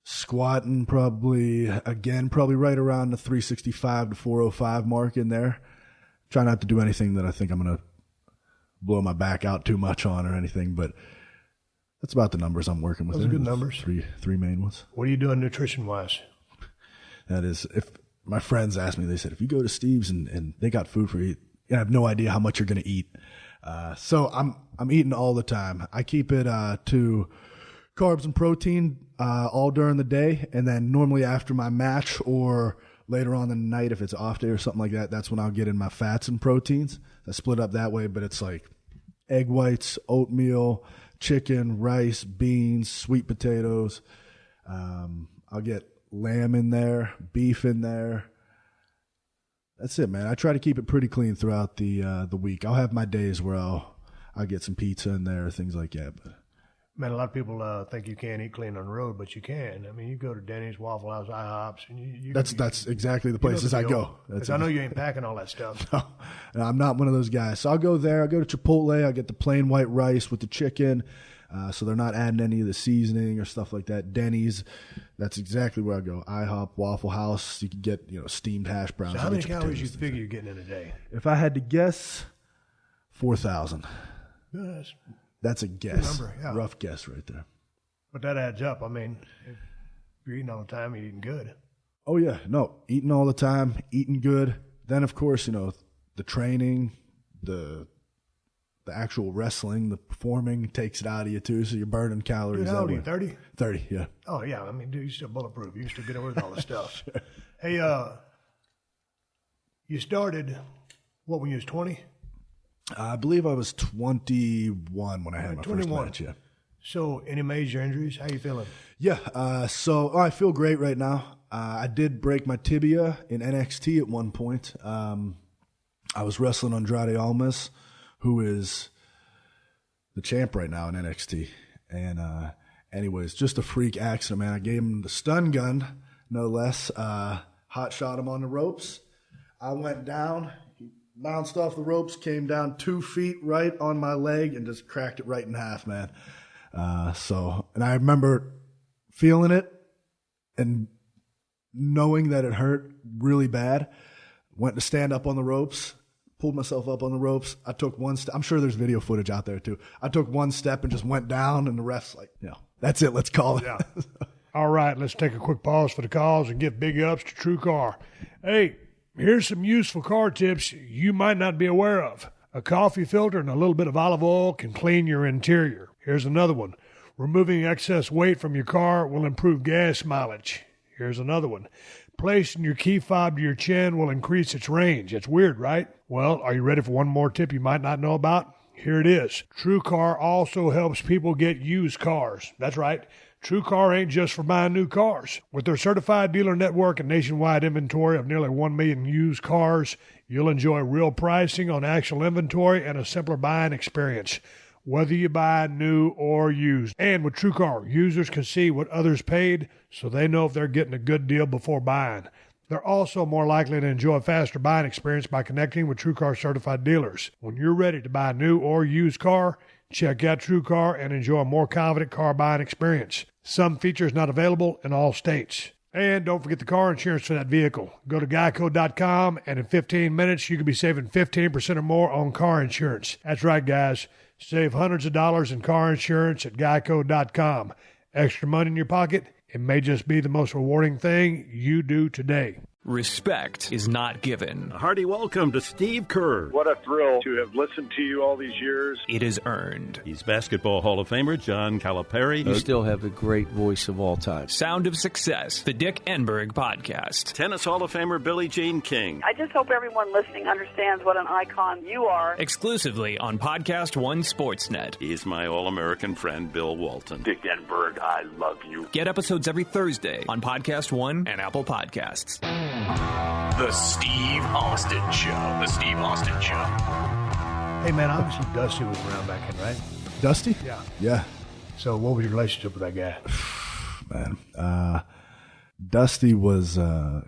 Squatting, probably right around the 365 to 405 mark in there. Try not to do anything that I think I'm going to blow my back out too much on or anything, but that's about the numbers I'm working with. Those are good numbers. Three main ones. What are you doing nutrition-wise? That is, if my friends asked me, they said, if you go to Steve's and they got food for you, I have no idea how much you're going to eat. So I'm eating all the time. I keep it to carbs and protein all during the day, and then normally after my match or later on in the night, if it's off day or something like that, that's when I'll get in my fats and proteins. I split up that way, but it's like egg whites, oatmeal, chicken, rice, beans, sweet potatoes. I'll get lamb in there, beef in there. That's it, man. I try to keep it pretty clean throughout the week. I'll have my days where I'll get some pizza in there, things like that. But man, a lot of people think you can't eat clean on the road, but you can. I mean, you go to Denny's, Waffle House, IHOPs, and that's exactly the places I go. I know you ain't packing all that stuff. No, I'm not one of those guys. So I'll go there. I'll go to Chipotle. I'll get the plain white rice with the chicken. So they're not adding any of the seasoning or stuff like that. Denny's, that's exactly where I go. IHOP, Waffle House, you can get steamed hash browns. So how many calories you figure you're getting in a day? If I had to guess, 4,000. Yes. That's a guess. Number, yeah. Rough guess right there. But that adds up. I mean, if you're eating all the time, you're eating good. Oh, yeah. No, eating all the time, eating good. Then, of course, the training, the actual wrestling, the performing takes it out of you, too, so you're burning calories. Dude, how old are you, 30? 30, yeah. Oh, yeah. I mean, dude, you're still bulletproof. You can still get away with all this stuff. Sure. Hey, you started, when you was 20? I believe I was 21 when I had my 21. first match, yeah. So, any major injuries? How you feeling? Yeah, so I feel great right now. I did break my tibia in NXT at one point. I was wrestling Andrade Almas, who is the champ right now in NXT. And anyways, just a freak accident, man. I gave him the stun gun, no less. Hot shot him on the ropes. I went down. He bounced off the ropes, came down 2 feet right on my leg, and just cracked it right in half, man. And I remember feeling it and knowing that it hurt really bad. Went to stand up on the ropes. Pulled myself up on the ropes. I took one step. I'm sure there's video footage out there, too. I took one step and just went down, and the ref's like, that's it. Let's call it. Yeah. All right, let's take a quick pause for the calls and give big ups to True Car. Hey, here's some useful car tips you might not be aware of. A coffee filter and a little bit of olive oil can clean your interior. Here's another one. Removing excess weight from your car will improve gas mileage. Here's another one. Placing your key fob to your chin will increase its range. It's weird, right? Well, are you ready for one more tip you might not know about? Here it is. TrueCar also helps people get used cars. That's right. TrueCar ain't just for buying new cars. With their certified dealer network and nationwide inventory of nearly 1 million used cars, you'll enjoy real pricing on actual inventory and a simpler buying experience, whether you buy new or used. And with TrueCar, users can see what others paid, so they know if they're getting a good deal before buying. They're also more likely to enjoy a faster buying experience by connecting with TrueCar certified dealers. When you're ready to buy a new or used car, check out TrueCar and enjoy a more confident car buying experience. Some features not available in all states. And don't forget the car insurance for that vehicle. Go to geico.com, and in 15 minutes, you could be saving 15% or more on car insurance. That's right, guys. Save hundreds of dollars in car insurance at geico.com. Extra money in your pocket? It may just be the most rewarding thing you do today. Respect is not given. A hearty welcome to Steve Kerr. What a thrill to have listened to you all these years. It is earned. He's Basketball Hall of Famer John Calipari. You still have the great voice of all time. Sound of Success, the Dick Enberg Podcast. Tennis Hall of Famer Billie Jean King. I just hope everyone listening understands what an icon you are. Exclusively on PodcastOne Sportsnet. He's my all-American friend Bill Walton. Dick Enberg, I love you. Get episodes every Thursday on PodcastOne and Apple Podcasts. The Steve Austin Show. The Steve Austin Show. Hey, man, obviously Dusty was around back then, right? Dusty? Yeah. Yeah. So what was your relationship with that guy? Man, Dusty was,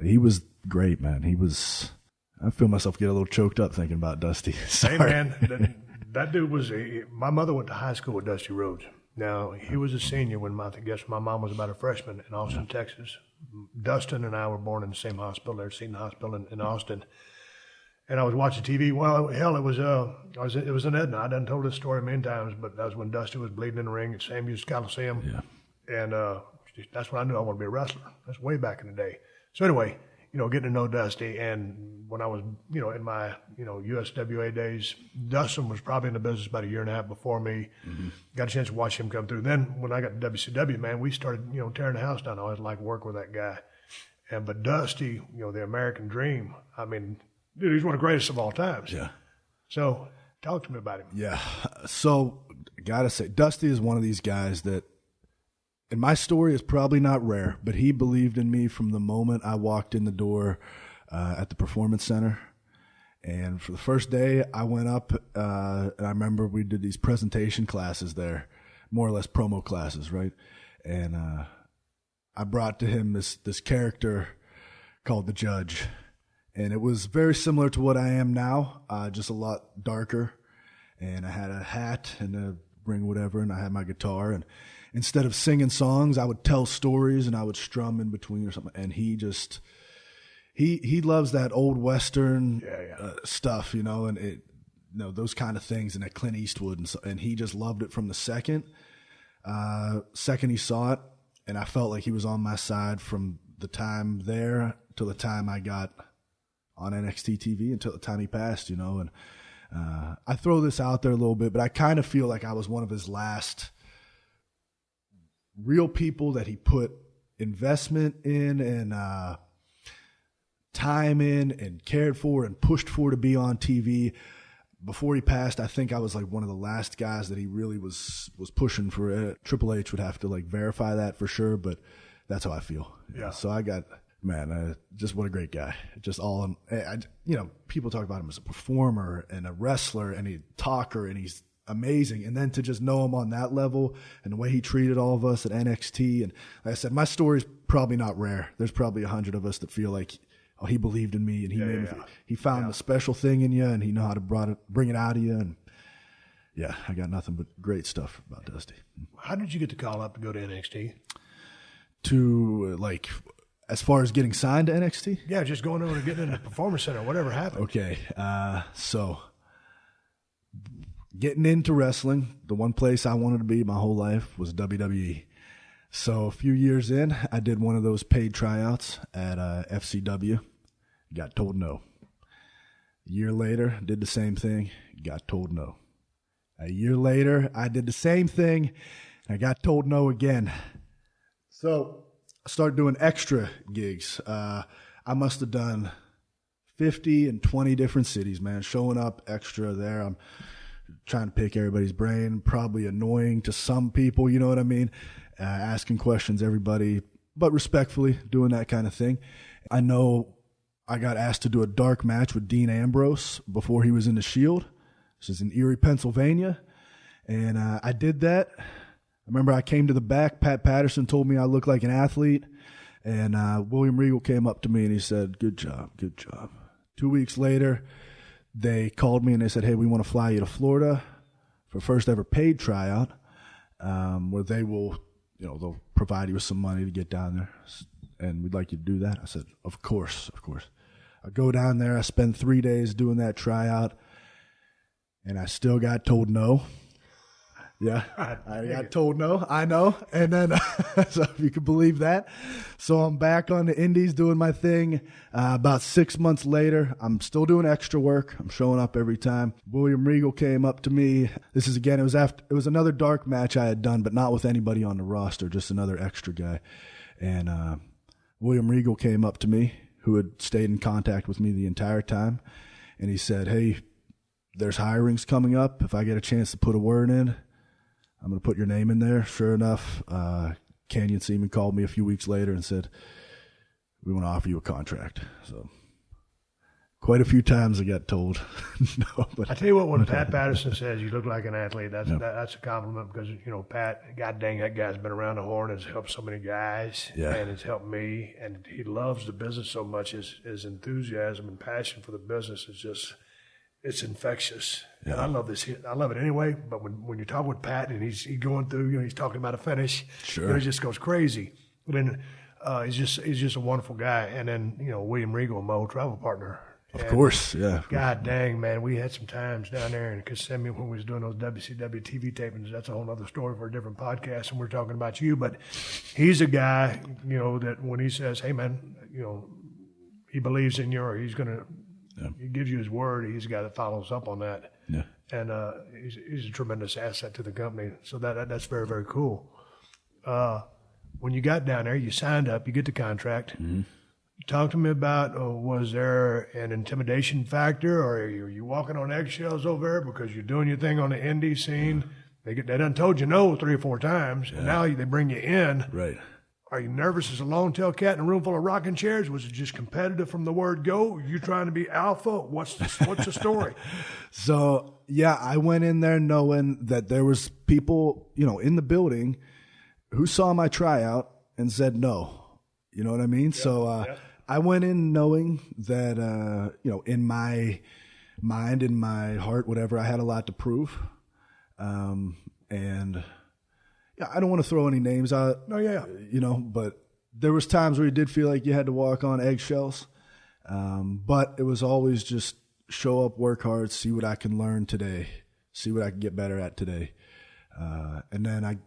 he was great, man. I feel myself get a little choked up thinking about Dusty. Sorry. Hey, man, that dude was, my mother went to high school with Dusty Rhodes. Now, he was a senior when my mom was about a freshman in Austin, Texas. Dustin and I were born in the same hospital there, Seton Hospital in Austin. And I was watching TV. Well, hell, it was in Edna. I done told this story many times, but that was when Dusty was bleeding in the ring at Sam Hughes Coliseum. Yeah. And that's when I knew I wanted to be a wrestler. That's way back in the day. So anyway, getting to know Dusty, and when I was, in my, USWA days, Dustin was probably in the business about a year and a half before me. Mm-hmm. Got a chance to watch him come through. Then when I got to WCW, man, we started, tearing the house down. I always liked working with that guy. But Dusty, the American Dream, I mean, dude, he's one of the greatest of all times. Yeah. So talk to me about him. Yeah. So I got to say, Dusty is one of these guys that, and my story is probably not rare, but he believed in me from the moment I walked in the door at the Performance Center. And for the first day, I went up, and I remember we did these presentation classes there, more or less promo classes, right? And I brought to him this character called the Judge. And it was very similar to what I am now, just a lot darker. And I had a hat and a ring, whatever, and I had my guitar. And instead of singing songs, I would tell stories and I would strum in between or something. And he just... He loves that old Western stuff, and those kind of things, and that Clint Eastwood, and he just loved it from the second he saw it, and I felt like he was on my side from the time there till the time I got on NXT TV until the time he passed, and I throw this out there a little bit, but I kind of feel like I was one of his last real people that he put investment in and time in and cared for and pushed for to be on TV. Before he passed, I think I was like one of the last guys that he really was pushing for it. Triple H would have to like verify that for sure, but that's how I feel. Yeah. So I got, just what a great guy. Just all, people talk about him as a performer and a wrestler and a talker, and he's amazing. And then to just know him on that level and the way he treated all of us at NXT. And like I said, my story's probably not rare. There's probably 100 of us that feel like, oh, he believed in me, and he made me. He found the special thing in you, and he knew how to bring it out of you. And yeah, I got nothing but great stuff about Dusty. How did you get the call up to go to NXT? To as far as getting signed to NXT? Yeah, just going over and getting in the Performance Center, whatever happened. Okay, so getting into wrestling, the one place I wanted to be my whole life was WWE. So a few years in, I did one of those paid tryouts at FCW. Got told no. A year later, did the same thing. Got told no. A year later, I did the same thing. And I got told no again. So I started doing extra gigs. I must have done 50 in 20 different cities, man, showing up extra there. I'm trying to pick everybody's brain, probably annoying to some people, you know what I mean? Asking questions, everybody, but respectfully doing that kind of thing. I know I got asked to do a dark match with Dean Ambrose before he was in the Shield. This is in Erie, Pennsylvania. And I did that. I remember I came to the back. Pat Patterson told me I looked like an athlete. And William Regal came up to me and he said, good job, good job. 2 weeks later, they called me and they said, hey, we want to fly you to Florida for first ever paid tryout, where they will, they'll provide you with some money to get down there, and we'd like you to do that. I said, of course, of course. I go down there. I spend 3 days doing that tryout, and I still got told no. Yeah, I got told no. I know. And then, so if you can believe that. So I'm back on the indies doing my thing. About 6 months later, I'm still doing extra work. I'm showing up every time. William Regal came up to me. This is again, it was another dark match I had done, but not with anybody on the roster, just another extra guy. And William Regal came up to me, who had stayed in contact with me the entire time. And he said, hey, there's hirings coming up. If I get a chance to put a word in, I'm going to put your name in there. Sure enough, Canyon Seaman called me a few weeks later and said, we want to offer you a contract. So quite a few times I got told no. But I tell you what, when Pat Patterson says you look like an athlete, that's a compliment because, Pat, God dang, that guy's been around the horn and has helped so many guys and has helped me. And he loves the business so much. His enthusiasm and passion for the business is just – it's infectious. Yeah. And I love this. I love it anyway. But when you talk with Pat and he's going through, he's talking about a finish, he just goes crazy. But then he's just a wonderful guy. And then William Regal, my old travel partner. Of course, yeah. God dang, man, we had some times down there in Kissimmee when we was doing those WCW TV tapings. That's a whole other story for a different podcast, and we're talking about you. But he's a guy, that when he says, "Hey, man," he believes in you, or he's going to. Yeah. He gives you his word. He's a guy that follows up on that. Yeah. And he's a tremendous asset to the company. So that's very, very cool. When you got down there, you signed up, you get the contract. Mm-hmm. Talk to me about, was there an intimidation factor, or are you walking on eggshells over there because you're doing your thing on the indie scene? They done told you no 3 or 4 times, and now they bring you in. Right. Are you nervous as a lone-tailed cat in a room full of rocking chairs? Was it just competitive from the word go? You trying to be alpha? What's the story? So, yeah, I went in there knowing that there was people, in the building who saw my tryout and said no. You know what I mean? I went in knowing that, in my mind, in my heart, whatever, I had a lot to prove. And yeah, I don't want to throw any names out. No, yeah. But there was times where you did feel like you had to walk on eggshells. But it was always just show up, work hard, see what I can learn today, see what I can get better at today. And then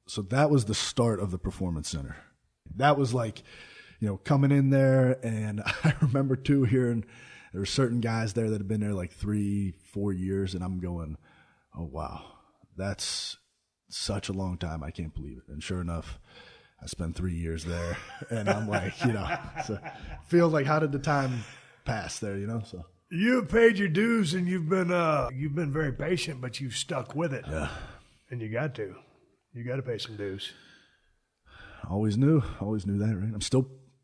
so that was the start of the Performance Center. That was like, coming in there, and I remember too hearing there were certain guys there that had been there like 3-4 years, and I'm going, oh wow, that's such a long time. I can't believe it. And sure enough, I spent 3 years there, and I'm like, so feels like, how did the time pass there? So you've paid your dues, and you've been very patient, but you've stuck with it. Yeah, and you got to pay some dues. Always knew that, right?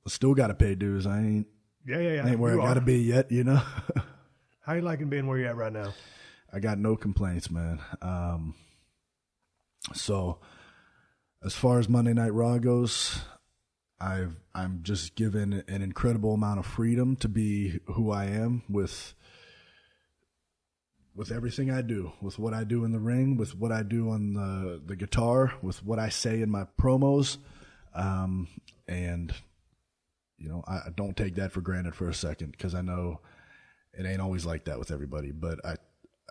I still got to pay dues. I ain't. Yeah. Ain't where I got to be yet, How you liking being where you're at right now? I got no complaints, man. So as far as Monday Night Raw goes, I'm just given an incredible amount of freedom to be who I am with everything I do, with what I do in the ring, with what I do on the guitar, with what I say in my promos. And I don't take that for granted for a second, because I know it ain't always like that with everybody. But I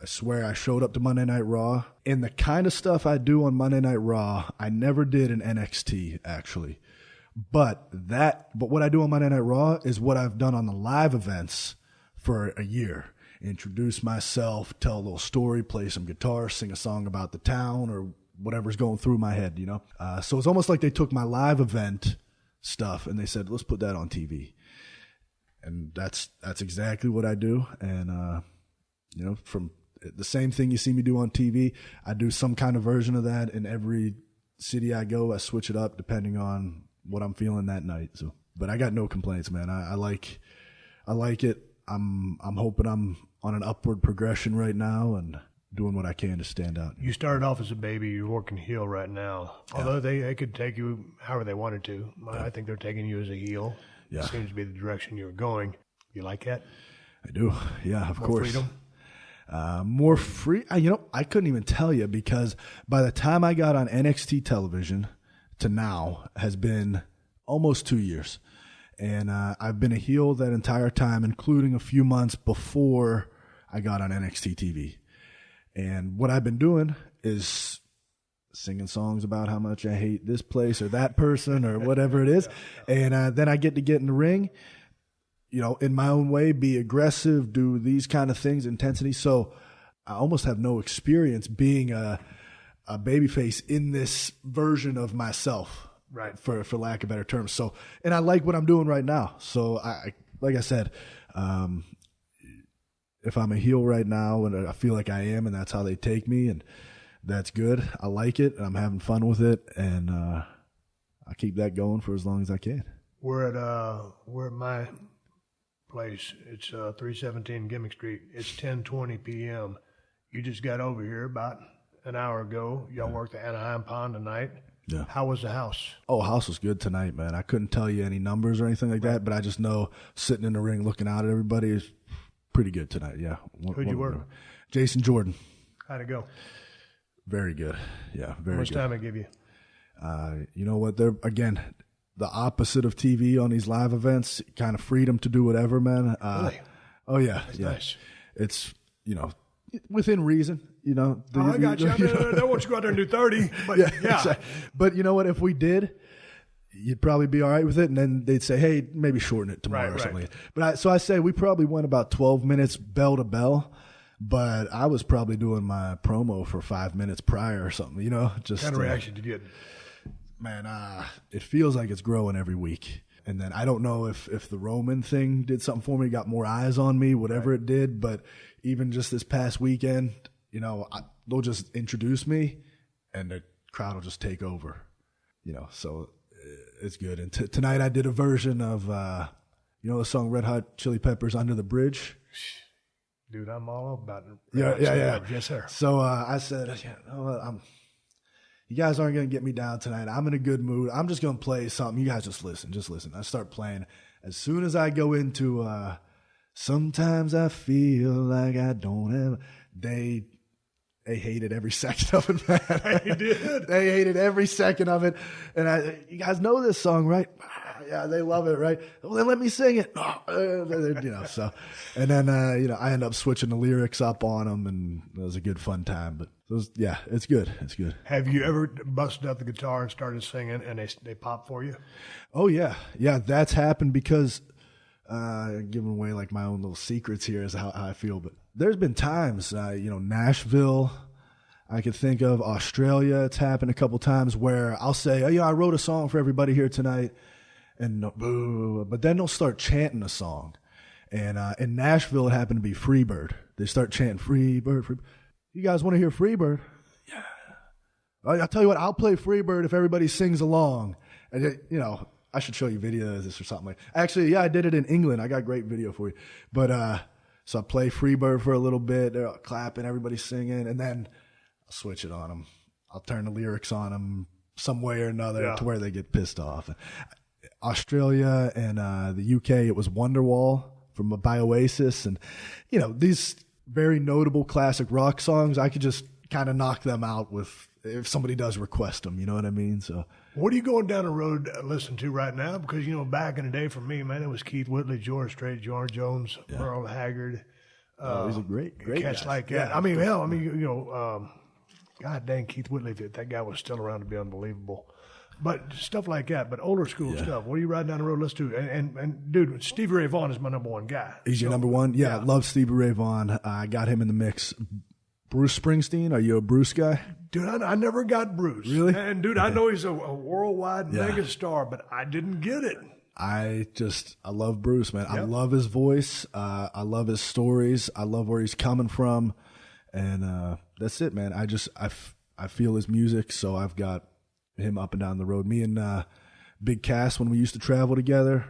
swear I showed up to Monday Night Raw, and the kind of stuff I do on Monday Night Raw, I never did in NXT, actually. But what I do on Monday Night Raw is what I've done on the live events for a year. Introduce myself, tell a little story, play some guitar, sing a song about the town or whatever's going through my head, So it's almost like they took my live event stuff and they said, let's put that on TV. And that's exactly what I do. And, from the same thing you see me do on TV, I do some kind of version of that in every city I go. I switch it up depending on what I'm feeling that night. So, but I got no complaints, man. I like it. I'm hoping I'm on an upward progression right now and doing what I can to stand out. You started off as a baby. You're working heel right now. Yeah. Although they could take you however they wanted to. I think they're taking you as a heel. Yeah. It seems to be the direction you're going. You like that? I do. Yeah, of course. Freedom? More free. I couldn't even tell you, because by the time I got on NXT television to now has been almost 2 years. And I've been a heel that entire time, including a few months before I got on NXT TV. And what I've been doing is singing songs about how much I hate this place or that person or whatever it is. And then I get in the ring, in my own way, be aggressive, do these kind of things, intensity. So I almost have no experience being a babyface in this version of myself. Right. For lack of better terms. So, and I like what I'm doing right now. So like I said, if I'm a heel right now and I feel like I am, and that's how they take me, and that's good. I like it, and I'm having fun with it, and I keep that going for as long as I can. We're at my place. It's 317 Gimmick Street. It's 10:20 p.m. You just got over here about an hour ago. Y'all worked the Anaheim Pond tonight. Yeah. How was the house? Oh, house was good tonight, man. I couldn't tell you any numbers or anything like that, but I just know sitting in the ring looking out at everybody is pretty good tonight. Yeah. Who'd you work with? Jason Jordan. How'd it go? Very good. Yeah, very good. How much time I give you? You know what? They're, again, the opposite of TV on these live events, kind of freedom to do whatever, man. Really? Oh, yeah. That's yeah. nice. It's, within reason, I got you. I don't want you to go out there and do 30, but yeah. Exactly. But you know what? If we did, you'd probably be all right with it, and then they'd say, hey, maybe shorten it tomorrow or something. But I say we probably went about 12 minutes bell to bell, but I was probably doing my promo for 5 minutes prior or something, Just what kind of reaction did you get? Man, it feels like it's growing every week. And then I don't know if the Roman thing did something for me, got more eyes on me, whatever it did. But even just this past weekend, you know, they'll just introduce me and the crowd will just take over, you know, so it's good. And tonight I did a version of, you know, the song Red Hot Chili Peppers, Under the Bridge. Dude, I'm all about it. Yeah. Yes, sir. So I said, you guys aren't going to get me down tonight. I'm in a good mood. I'm just going to play something. You guys just listen. I start playing. As soon as I go into sometimes I feel like I don't have, they hated every second of it, man. They did. They hated every second of it. And you guys know this song, right? Yeah, they love it, right? Well, then let me sing it. You know, so, and then, you know, I end up switching the lyrics up on them, and it was a good fun time. But yeah, it's good. It's good. Have you ever busted out the guitar and started singing, and they pop for you? Oh, yeah. Yeah, that's happened because, giving away like my own little secrets here is how I feel. But there's been times, you know, Nashville, I could think of, Australia, it's happened a couple times where I'll say, oh, yeah, I wrote a song for everybody here tonight. And boo, but then they'll start chanting a song. And in Nashville, it happened to be Freebird. They start chanting Freebird, Freebird. You guys want to hear Freebird? Yeah. I'll tell you what, I'll play Freebird if everybody sings along. And, you know, I should show you videos of this or something. Actually, yeah, I did it in England. I got a great video for you. But so I play Freebird for a little bit. They're all clapping, everybody's singing. And then I'll switch it on them. I'll turn the lyrics on them some way or another to where they get pissed off. Australia and the UK, it was Wonderwall by Oasis. And, you know, these very notable classic rock songs, I could just kind of knock them out with if somebody does request them, you know what I mean? So, what are you going down the road listening to right now? Because, you know, back in the day for me, man, it was Keith Whitley, George Strait, George Jones, Merle Haggard. He's a great cats guy. like that. Yeah, I mean, hell, you know, God dang, Keith Whitley, if that guy was still around, to be unbelievable. But stuff like that, but older school stuff. What are you riding down the road? Let's do it. And dude, Stevie Ray Vaughan is my number one guy. He's your number one? Yeah, I love Stevie Ray Vaughan. I got him in the mix. Bruce Springsteen, are you a Bruce guy? Dude, I never got Bruce. Really? And dude, I know he's a worldwide mega star, but I didn't get it. I love Bruce, man. Yep. I love his voice. I love his stories. I love where he's coming from. And that's it, man. I feel his music, so I've got him up and down the road. Me and Big Cass, when we used to travel together,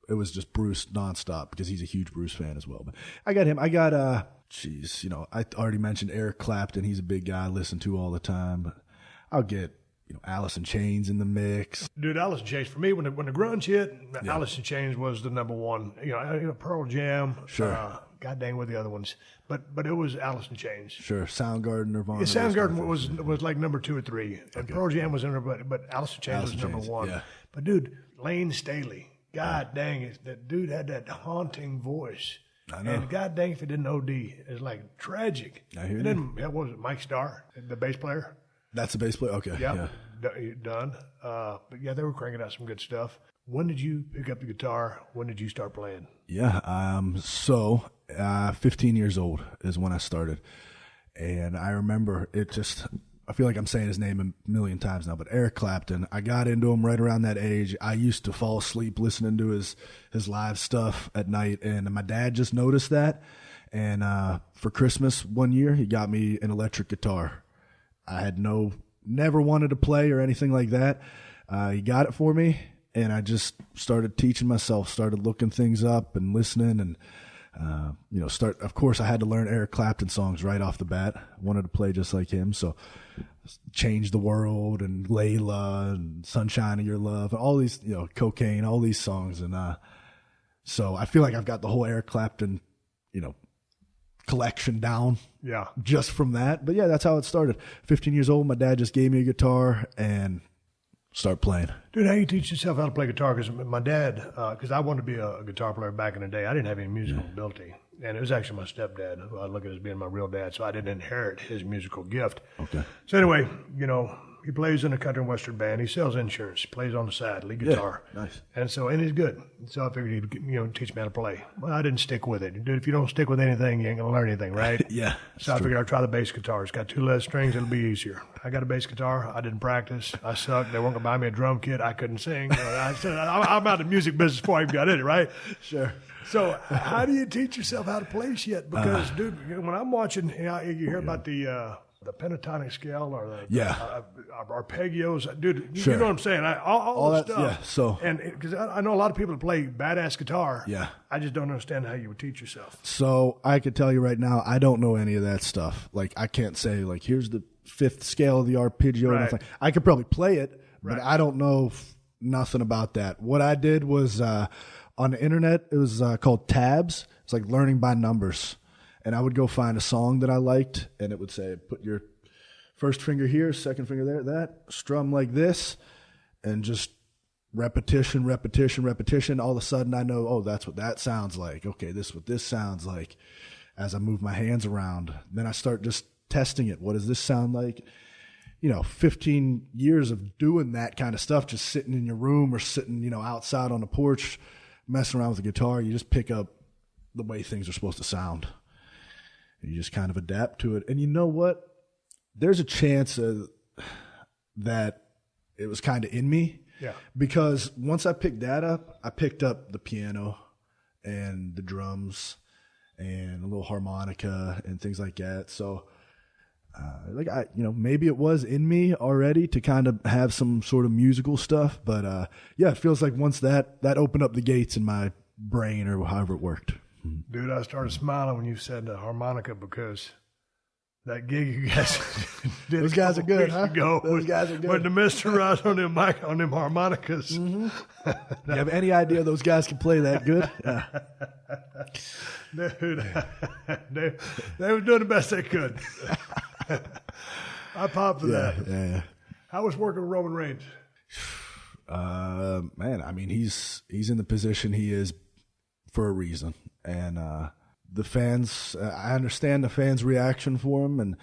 it was just Bruce nonstop because he's a huge Bruce fan as well. But I got him. I got you know, I already mentioned Eric Clapton. He's a big guy I listen to all the time. But I'll get, you know, Alice in Chains in the mix. Dude, Alice in Chains for me, when the grunge hit, Alice in Chains was the number one. You know, Pearl Jam. Sure. God dang, with the other ones, but it was Alice in Chains. Sure, Soundgarden, Nirvana. Yeah, Soundgarden was like number 2 or 3, and Pearl Jam was in there, but Alice in Chains was number 1. Yeah. But dude, Lane Staley, God dang it, that dude had that haunting voice. I know. And God dang, if he didn't OD, it's like tragic. I hear and then what was it, Mike Starr, the bass player? That's the bass player. Okay. Yep. Yeah, done. But yeah, they were cranking out some good stuff. When did you pick up the guitar? When did you start playing? Yeah, 15 years old is when I started. And I remember I feel like I'm saying his name a million times now, but Eric Clapton, I got into him right around that age. I used to fall asleep listening to his live stuff at night, and my dad just noticed that. And for Christmas one year, he got me an electric guitar. I had never wanted to play or anything like that. He got it for me. And I just started teaching myself, started looking things up and listening. And, you know, of course, I had to learn Eric Clapton songs right off the bat. I wanted to play just like him. So Change the World and Layla and Sunshine of Your Love, and all these, you know, Cocaine, all these songs. And so I feel like I've got the whole Eric Clapton, you know, collection down. Yeah. Just from that. But yeah, that's how it started. 15 years old, my dad just gave me a guitar and start playing. Dude, how you teach yourself how to play guitar? Because my dad, because I wanted to be a guitar player back in the day, I didn't have any musical ability. And it was actually my stepdad, who I look at as being my real dad, so I didn't inherit his musical gift. Okay. So anyway, you know, He plays in a country and western band. He sells insurance. He plays on the side, lead guitar. Yeah, nice. And he's good. So I figured he'd teach me how to play. Well, I didn't stick with it. Dude, if you don't stick with anything, you ain't going to learn anything, right? Yeah. So I figured I'd try the bass guitar. It's got 2 lead strings. It'll be easier. I got a bass guitar. I didn't practice. I sucked. They weren't going to buy me a drum kit. I couldn't sing. I said, I'm out of the music business before I even got in it, right? Sure. So how do you teach yourself how to play shit? Because, dude, when I'm watching, you hear about the pentatonic scale or the arpeggios, dude. Sure. You know what I'm saying? All that stuff. Yeah. So, and because I know a lot of people that play badass guitar. Yeah. I just don't understand how you would teach yourself. So I could tell you right now, I don't know any of that stuff. Like I can't say like here's the 5th scale of the arpeggio. Right. I could probably play it, but Right. I don't know nothing about that. What I did was on the internet. It was called tabs. It's like learning by numbers. And I would go find a song that I liked, and it would say, put your first finger here, second finger there, that, strum like this, and just repetition. All of a sudden I know, that's what that sounds like. Okay, this is what this sounds like as I move my hands around. Then I start just testing it. What does this sound like? 15 years of doing that kind of stuff, just sitting in your room or sitting, outside on the porch, messing around with the guitar, you just pick up the way things are supposed to sound. You just kind of adapt to it. And you know what? There's a chance that it was kind of in me. Yeah. Because once I picked that up, I picked up the piano and the drums and a little harmonica and things like that. So, maybe it was in me already to kind of have some sort of musical stuff. But, it feels like once that opened up the gates in my brain or however it worked. Dude, I started smiling when you said the harmonica because that gig you guys did. Those guys are good, huh? Those guys are good. When the Mr. Ross on them harmonicas. Mm-hmm. You have any idea those guys can play that good? Dude, they were doing the best they could. I popped for that. Yeah. How was working with Roman Reigns? Man, I mean, he's in the position he is for a reason. And the fans, I understand the fans' reaction for him, and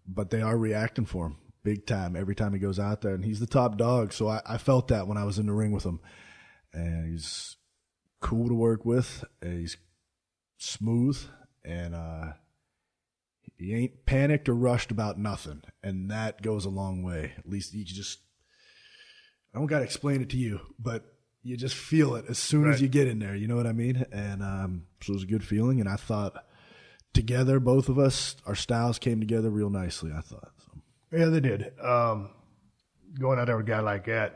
but they are reacting for him big time every time he goes out there. And he's the top dog, so I felt that when I was in the ring with him. And he's cool to work with. He's smooth, and he ain't panicked or rushed about nothing. And that goes a long way. At least you just, I don't got to explain it to you, but you just feel it as soon as you get in there. You know what I mean? And so it was a good feeling. And I thought together, both of us, our styles came together real nicely, I thought. So. Yeah, they did. Going out there with a guy like that,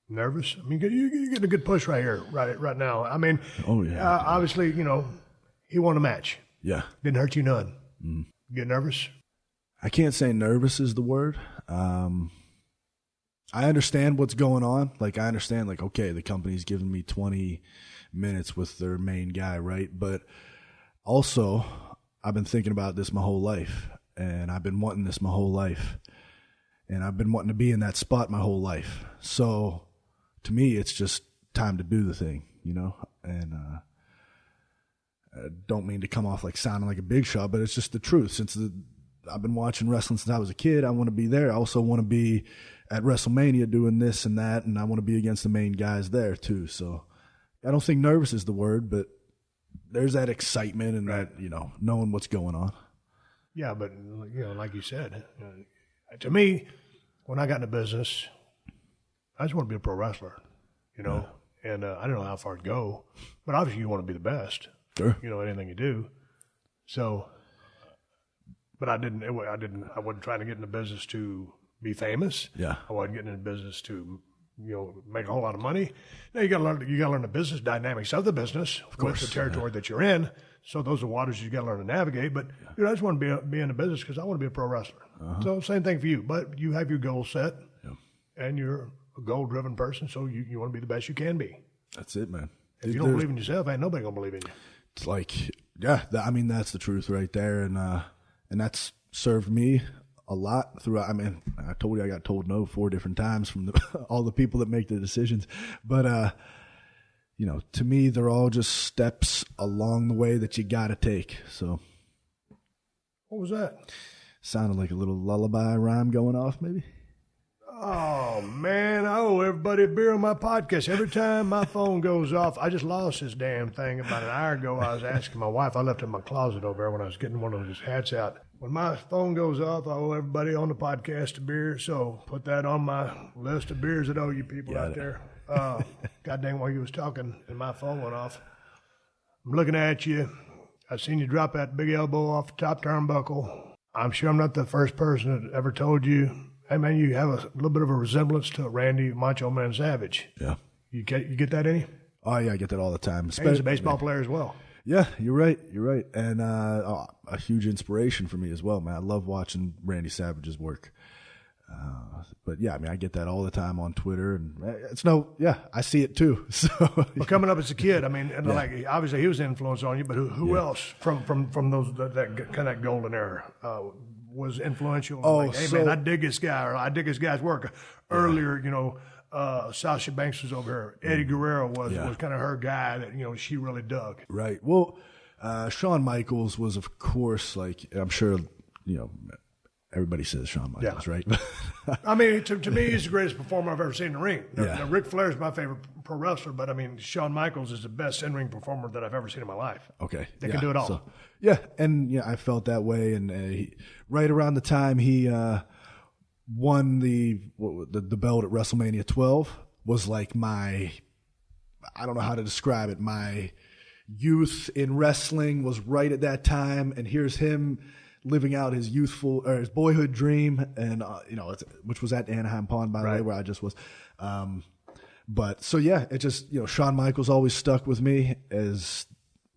nervous? I mean, you're getting a good push right here, right now. I mean, obviously, he won a match. Yeah. Didn't hurt you none. Mm. Get nervous? I can't say nervous is the word. I understand what's going on. Like, I understand, like, okay, the company's giving me 20 minutes with their main guy, right? But also, I've been thinking about this my whole life, and I've been wanting this my whole life, and I've been wanting to be in that spot my whole life. So, to me, it's just time to do the thing, And I don't mean to come off like sounding like a big shot, but it's just the truth. Since I've been watching wrestling since I was a kid, I want to be there. I also want to be at WrestleMania doing this and that, and I want to be against the main guys there too. So I don't think nervous is the word, but there's that excitement and that, knowing what's going on. Yeah, but, like you said, to me, when I got in the business, I just want to be a pro wrestler, and I don't know how far to go, but obviously you want to be the best. Sure. Anything you do. So, but I wasn't trying to get in the business to be famous. Yeah. I wasn't getting in the business to, make a whole lot of money. Now you got to learn the business dynamics of the business, of course, with the territory that you're in. So those are waters you got to learn to navigate. But I just want to be in the business because I want to be a pro wrestler. Uh-huh. So same thing for you. But you have your goals set, and you're a goal-driven person. So you want to be the best you can be. That's it, man. If you don't believe in yourself, ain't nobody gonna believe in you. It's like, that's the truth right there, and that's served me a lot throughout. I mean, I told you I got told no 4 different times from all the people that make the decisions, but to me, they're all just steps along the way that you got to take. So, what was that? Sounded like a little lullaby rhyme going off, maybe? Oh, man, I owe everybody a beer on my podcast. Every time my phone goes off, I just lost this damn thing about an hour ago. I was asking my wife. I left it in my closet over there when I was getting one of those hats out. When my phone goes off, I owe everybody on the podcast a beer, so put that on my list of beers that owe you people out there. God dang, while you was talking and my phone went off. I'm looking at you. I seen you drop that big elbow off the top turnbuckle. I'm sure I'm not the first person that ever told you, hey, man, you have a little bit of a resemblance to Randy Macho Man Savage. Yeah. You get that any? Oh, yeah, I get that all the time. He's a baseball player as well. Yeah, you're right. And a huge inspiration for me as well, man. I love watching Randy Savage's work. But, yeah, I mean, I get that all the time on Twitter. And I see it too. So, well, coming up as a kid, I mean, and like obviously he was an influence on you, but who else from those that kind of golden era was influential? Man, I dig this guy, or I dig this guy's work. Earlier, Sasha Banks was over here. Eddie Guerrero was kind of her guy that, she really dug. Right. Well, Shawn Michaels was, of course, like, I'm sure, everybody says Shawn Michaels, right? I mean, to me, he's the greatest performer I've ever seen in the ring. Now, Ric Flair is my favorite pro wrestler, but I mean, Shawn Michaels is the best in-ring performer that I've ever seen in my life. Okay. They can do it all. So, and I felt that way. And right around the time he won the belt at WrestleMania 12 was like I don't know how to describe it. My youth in wrestling was right at that time, and here's him living out his his boyhood dream, and which was at Anaheim Pond, by the way, where I just was. But so it just Shawn Michaels always stuck with me as,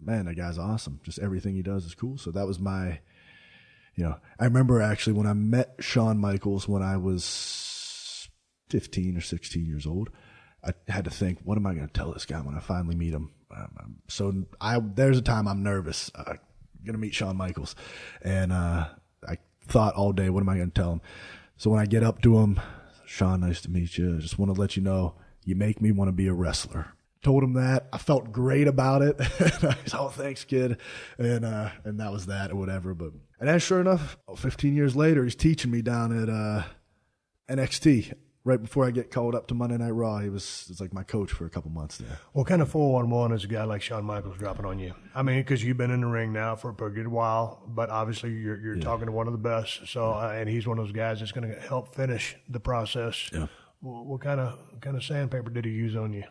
man, that guy's awesome. Just everything he does is cool. So that was my, I remember actually when I met Shawn Michaels when I was 15 or 16 years old, I had to think, what am I going to tell this guy when I finally meet him? So there's a time I'm nervous. Going to meet Shawn Michaels. And I thought all day, what am I going to tell him? So when I get up to him, Shawn, nice to meet you. I just want to let you know, you make me want to be a wrestler. Told him that. I felt great about it. I said, oh, thanks, kid. And that was that or whatever. And then sure enough, 15 years later, he's teaching me down at NXT. Right before I get called up to Monday Night Raw, he was like my coach for a couple months there. What kind of 4-on-1 is a guy like Shawn Michaels dropping on you? I mean, because you've been in the ring now for a pretty good while, but obviously you're talking to one of the best. So, and he's one of those guys that's going to help finish the process. Yeah. What kind of sandpaper did he use on you?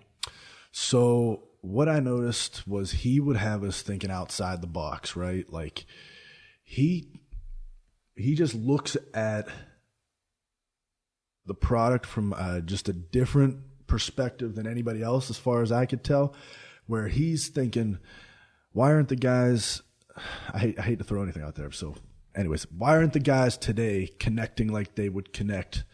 So what I noticed was he would have us thinking outside the box, right? Like he just looks at the product from just a different perspective than anybody else, as far as I could tell, where he's thinking, why aren't the guys, I hate to throw anything out there. So anyways, why aren't the guys today connecting like they would connect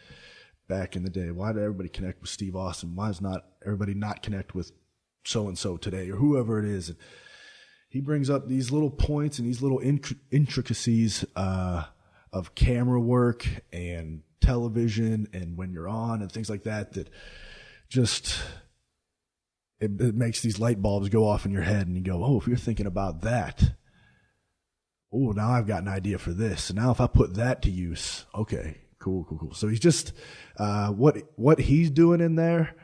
back in the day? Why did everybody connect with Steve Austin? Why does not everybody not connect with so-and-so today, or whoever it is? And he brings up these little points and these little intricacies of camera work and television and when you're on and things like that just it makes these light bulbs go off in your head, and you go, oh, if you're thinking about that, oh, now I've got an idea for this, and now if I put that to use, okay, cool. So he's just what he's doing in there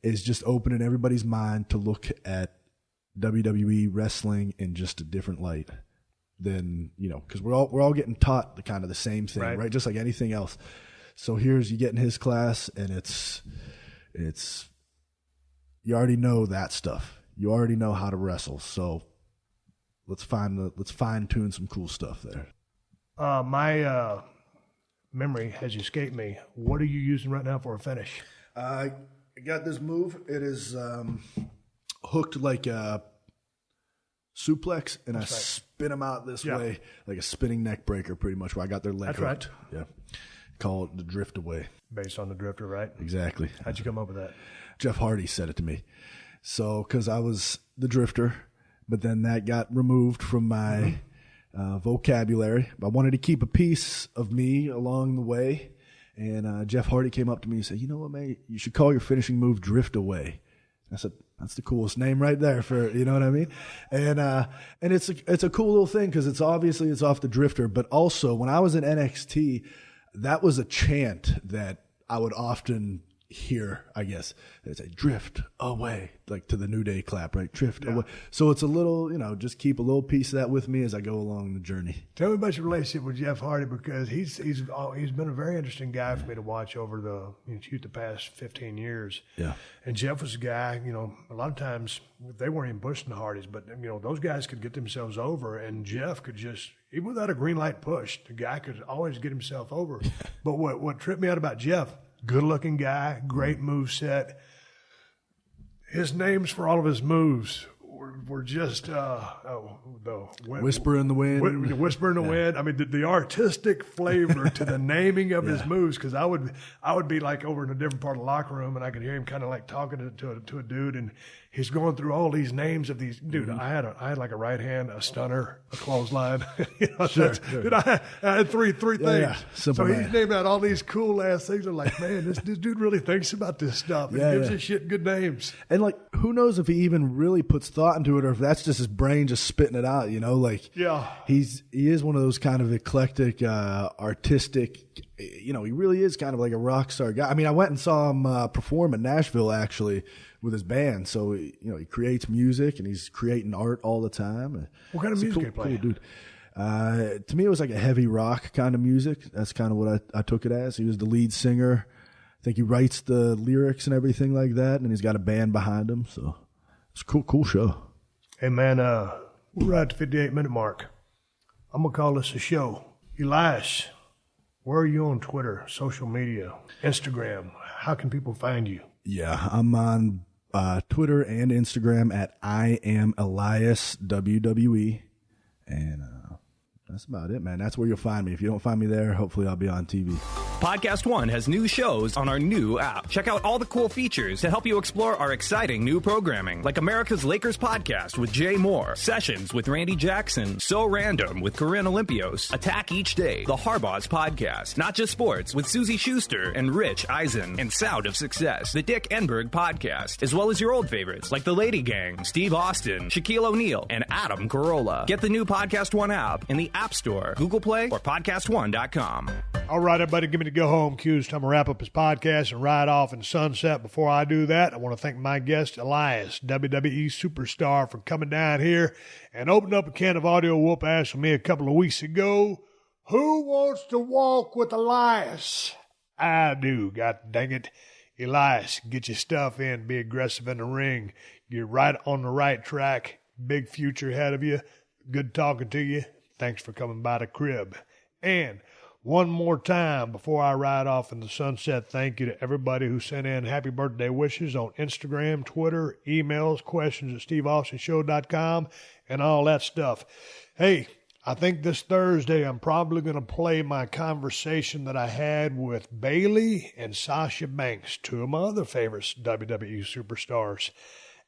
is just opening everybody's mind to look at WWE wrestling in just a different light than, because we're all getting taught the kind of the same thing, right? Just like anything else. So you get in his class, and it's you already know that stuff. You already know how to wrestle. So let's fine tune some cool stuff there. My memory has escaped me. What are you using right now for a finish? I got this move. It is hooked like a suplex, and I spin them out this way like a spinning neck breaker, pretty much, where I got their leg hooked. Right. Yeah. Call it the drift away. Based on the drifter, right? Exactly. How'd you come up with that? Jeff Hardy said it to me. So, because I was the drifter, but then that got removed from my vocabulary. I wanted to keep a piece of me along the way. And Jeff Hardy came up to me and said, you know what, man, you should call your finishing move drift away. I said, That's the coolest name right there for, you know what I mean? And it's a cool little thing because it's off the Drifter, but also when I was in NXT, that was a chant that I would often hear, I guess. It's a drift away, like to the New Day clap, right? Drift away. So it's a little, just keep a little piece of that with me as I go along the journey. Tell me about your relationship with Jeff Hardy, because he's been a very interesting guy for me to watch over the past 15 years. Yeah. And Jeff was a guy, a lot of times they weren't even pushing the Hardys, but those guys could get themselves over, and Jeff could just, even without a green light push, the guy could always get himself over. But what tripped me out about Jeff, good-looking guy, great move set. His names for all of his moves were just Whisper in the Wind. Whisper in the Wind. I mean, the artistic flavor to the naming of his moves, because I would be like over in a different part of the locker room, and I could hear him kind of like talking to a dude, and he's going through all these names of these. Dude, I had like a right hand, a stunner, a clothesline. Sure. Dude, I had three things. Yeah. So he's naming out all these cool ass things. I'm like, man, this dude really thinks about this stuff and gives this shit good names. And like, who knows if he even really puts thought into it, or if that's just his brain just spitting it out, he is one of those kind of eclectic, artistic, he really is kind of like a rock star guy. I mean, I went and saw him perform in Nashville actually with his band. So, he creates music and he's creating art all the time. What kind of music do you play? Cool dude. To me, it was like a heavy rock kind of music. That's kind of what I took it as. He was the lead singer. I think he writes the lyrics and everything like that, and he's got a band behind him. So it's a cool show. Hey, man, we're at the 58-minute mark. I'm going to call this a show. Elias, where are you on Twitter, social media, Instagram? How can people find you? Yeah, I'm on Twitter and Instagram at I am Elias WWE, and that's about it, man. That's where you'll find me. If you don't find me there, hopefully I'll be on TV. Podcast One has new shows on our new app. Check out all the cool features to help you explore our exciting new programming, like America's Lakers podcast with Jay Moore, Sessions with Randy Jackson, So Random with Corinne Olympios, Attack Each Day, The Harbaugh's podcast, Not Just Sports with Susie Schuster and Rich Eisen, and Sound of Success, the Dick Enberg podcast, as well as your old favorites like The Lady Gang, Steve Austin, Shaquille O'Neal, and Adam Carolla. Get the new Podcast One app in the App Store, Google Play, or PodcastOne.com. All right, everybody, give me the go-home cues. Time to wrap up his podcast and ride off in sunset. Before I do that, I want to thank my guest, Elias, WWE superstar, for coming down here and opening up a can of audio whoop-ass with me a couple of weeks ago. Who wants to walk with Elias? I do, god dang it. Elias, get your stuff in. Be aggressive in the ring. You're right on the right track. Big future ahead of you. Good talking to you. Thanks for coming by the crib. And one more time before I ride off in the sunset, thank you to everybody who sent in happy birthday wishes on Instagram, Twitter, emails, questions at steveaustonshow.com, and all that stuff. Hey, I think this Thursday I'm probably going to play my conversation that I had with Bayley and Sasha Banks, two of my other favorites WWE superstars.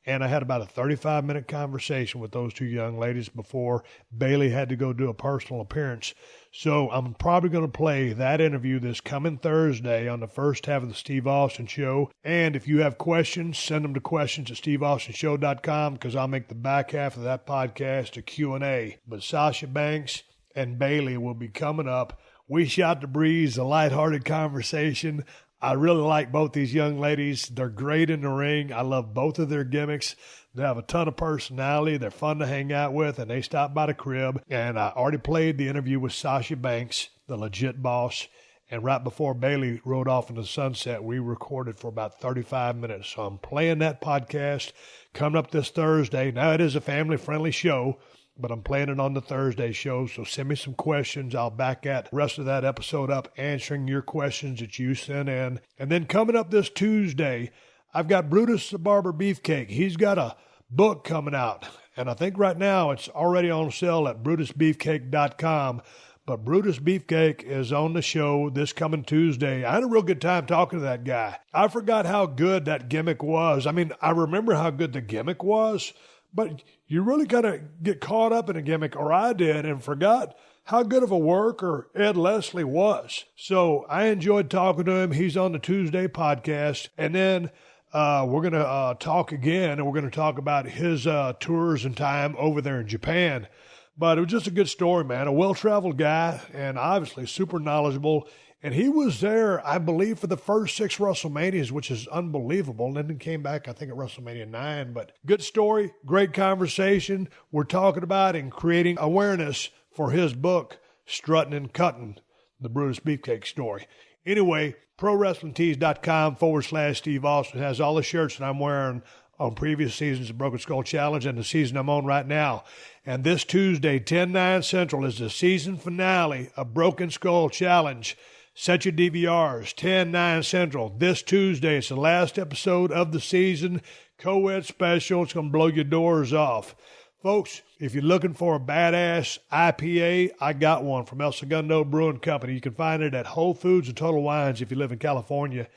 And I had about a 35-minute conversation with those two young ladies before Bayley had to go do a personal appearance. So I'm probably going to play that interview this coming Thursday on the first half of the Steve Austin Show. And if you have questions, send them to questions at steveaustonshow.com, because I'll make the back half of that podcast a Q&A. But Sasha Banks and Bayley will be coming up. We shot the breeze, a lighthearted conversation. I really like both these young ladies. They're great in the ring. I love both of their gimmicks. They have a ton of personality. They're fun to hang out with, and they stopped by the crib. And I already played the interview with Sasha Banks, the legit boss. And right before Bayley rode off into the sunset, we recorded for about 35 minutes. So I'm playing that podcast coming up this Thursday. Now, it is a family-friendly show, but I'm playing it on the Thursday show, so send me some questions. I'll back that rest of that episode up answering your questions that you sent in. And then coming up this Tuesday, I've got Brutus the Barber Beefcake. He's got a book coming out, and I think right now it's already on sale at brutusbeefcake.com. But Brutus Beefcake is on the show this coming Tuesday. I had a real good time talking to that guy. I forgot how good that gimmick was. I mean, I remember how good the gimmick was, but you really got to get caught up in a gimmick, or I did, and forgot how good of a worker Ed Leslie was. So I enjoyed talking to him. He's on the Tuesday podcast. And then we're going to talk again, and we're going to talk about his tours and time over there in Japan. But it was just a good story, man. A well-traveled guy and obviously super knowledgeable. And he was there, I believe, for the first 6 WrestleManias, which is unbelievable. And then came back, I think, at WrestleMania 9. But good story, great conversation. We're talking about and creating awareness for his book, Strutting and Cutting, the Brutus Beefcake story. Anyway, ProWrestlingTees.com/Steve Austin has all the shirts that I'm wearing on previous seasons of Broken Skull Challenge and the season I'm on right now. And this Tuesday, 10/9 Central, is the season finale of Broken Skull Challenge. Set your DVRs, 10/9 Central. This Tuesday, it's the last episode of the season. Co-ed special. It's going to blow your doors off. Folks, if you're looking for a badass IPA, I got one from El Segundo Brewing Company. You can find it at Whole Foods and Total Wines if you live in California.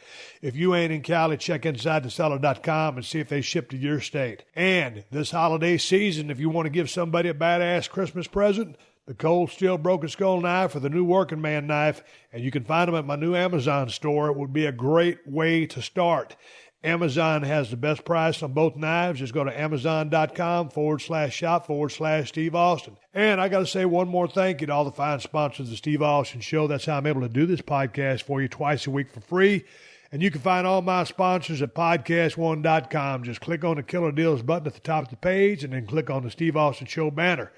If you ain't in Cali, check InsideTheCellar.com and see if they ship to your state. And this holiday season, if you want to give somebody a badass Christmas present, the Cold Steel Broken Skull knife or the new Working Man knife, and you can find them at my new Amazon store. It would be a great way to start. Amazon has the best price on both knives. Just go to Amazon.com/shop/Steve Austin. And I got to say one more thank you to all the fine sponsors of the Steve Austin Show. That's how I'm able to do this podcast for you twice a week for free. And you can find all my sponsors at PodcastOne.com. Just click on the Killer Deals button at the top of the page and then click on the Steve Austin Show banner.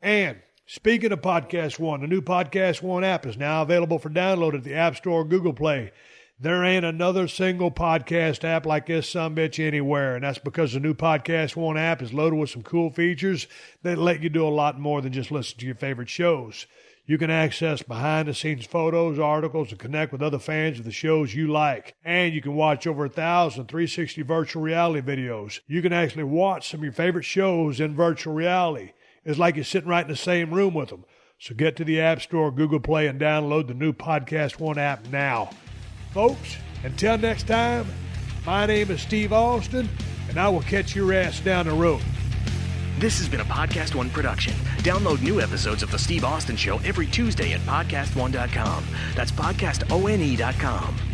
And speaking of Podcast One, the new Podcast One app is now available for download at the App Store or Google Play. There ain't another single podcast app like this sumbitch anywhere, and that's because the new Podcast One app is loaded with some cool features that let you do a lot more than just listen to your favorite shows. You can access behind-the-scenes photos, articles, and connect with other fans of the shows you like. And you can watch over 1,000 360 virtual reality videos. You can actually watch some of your favorite shows in virtual reality. It's like you're sitting right in the same room with them. So get to the App Store, Google Play, and download the new Podcast One app now. Folks, until next time, my name is Steve Austin, and I will catch your ass down the road. This has been a Podcast One production. Download new episodes of The Steve Austin Show every Tuesday at PodcastOne.com. That's PodcastOne.com.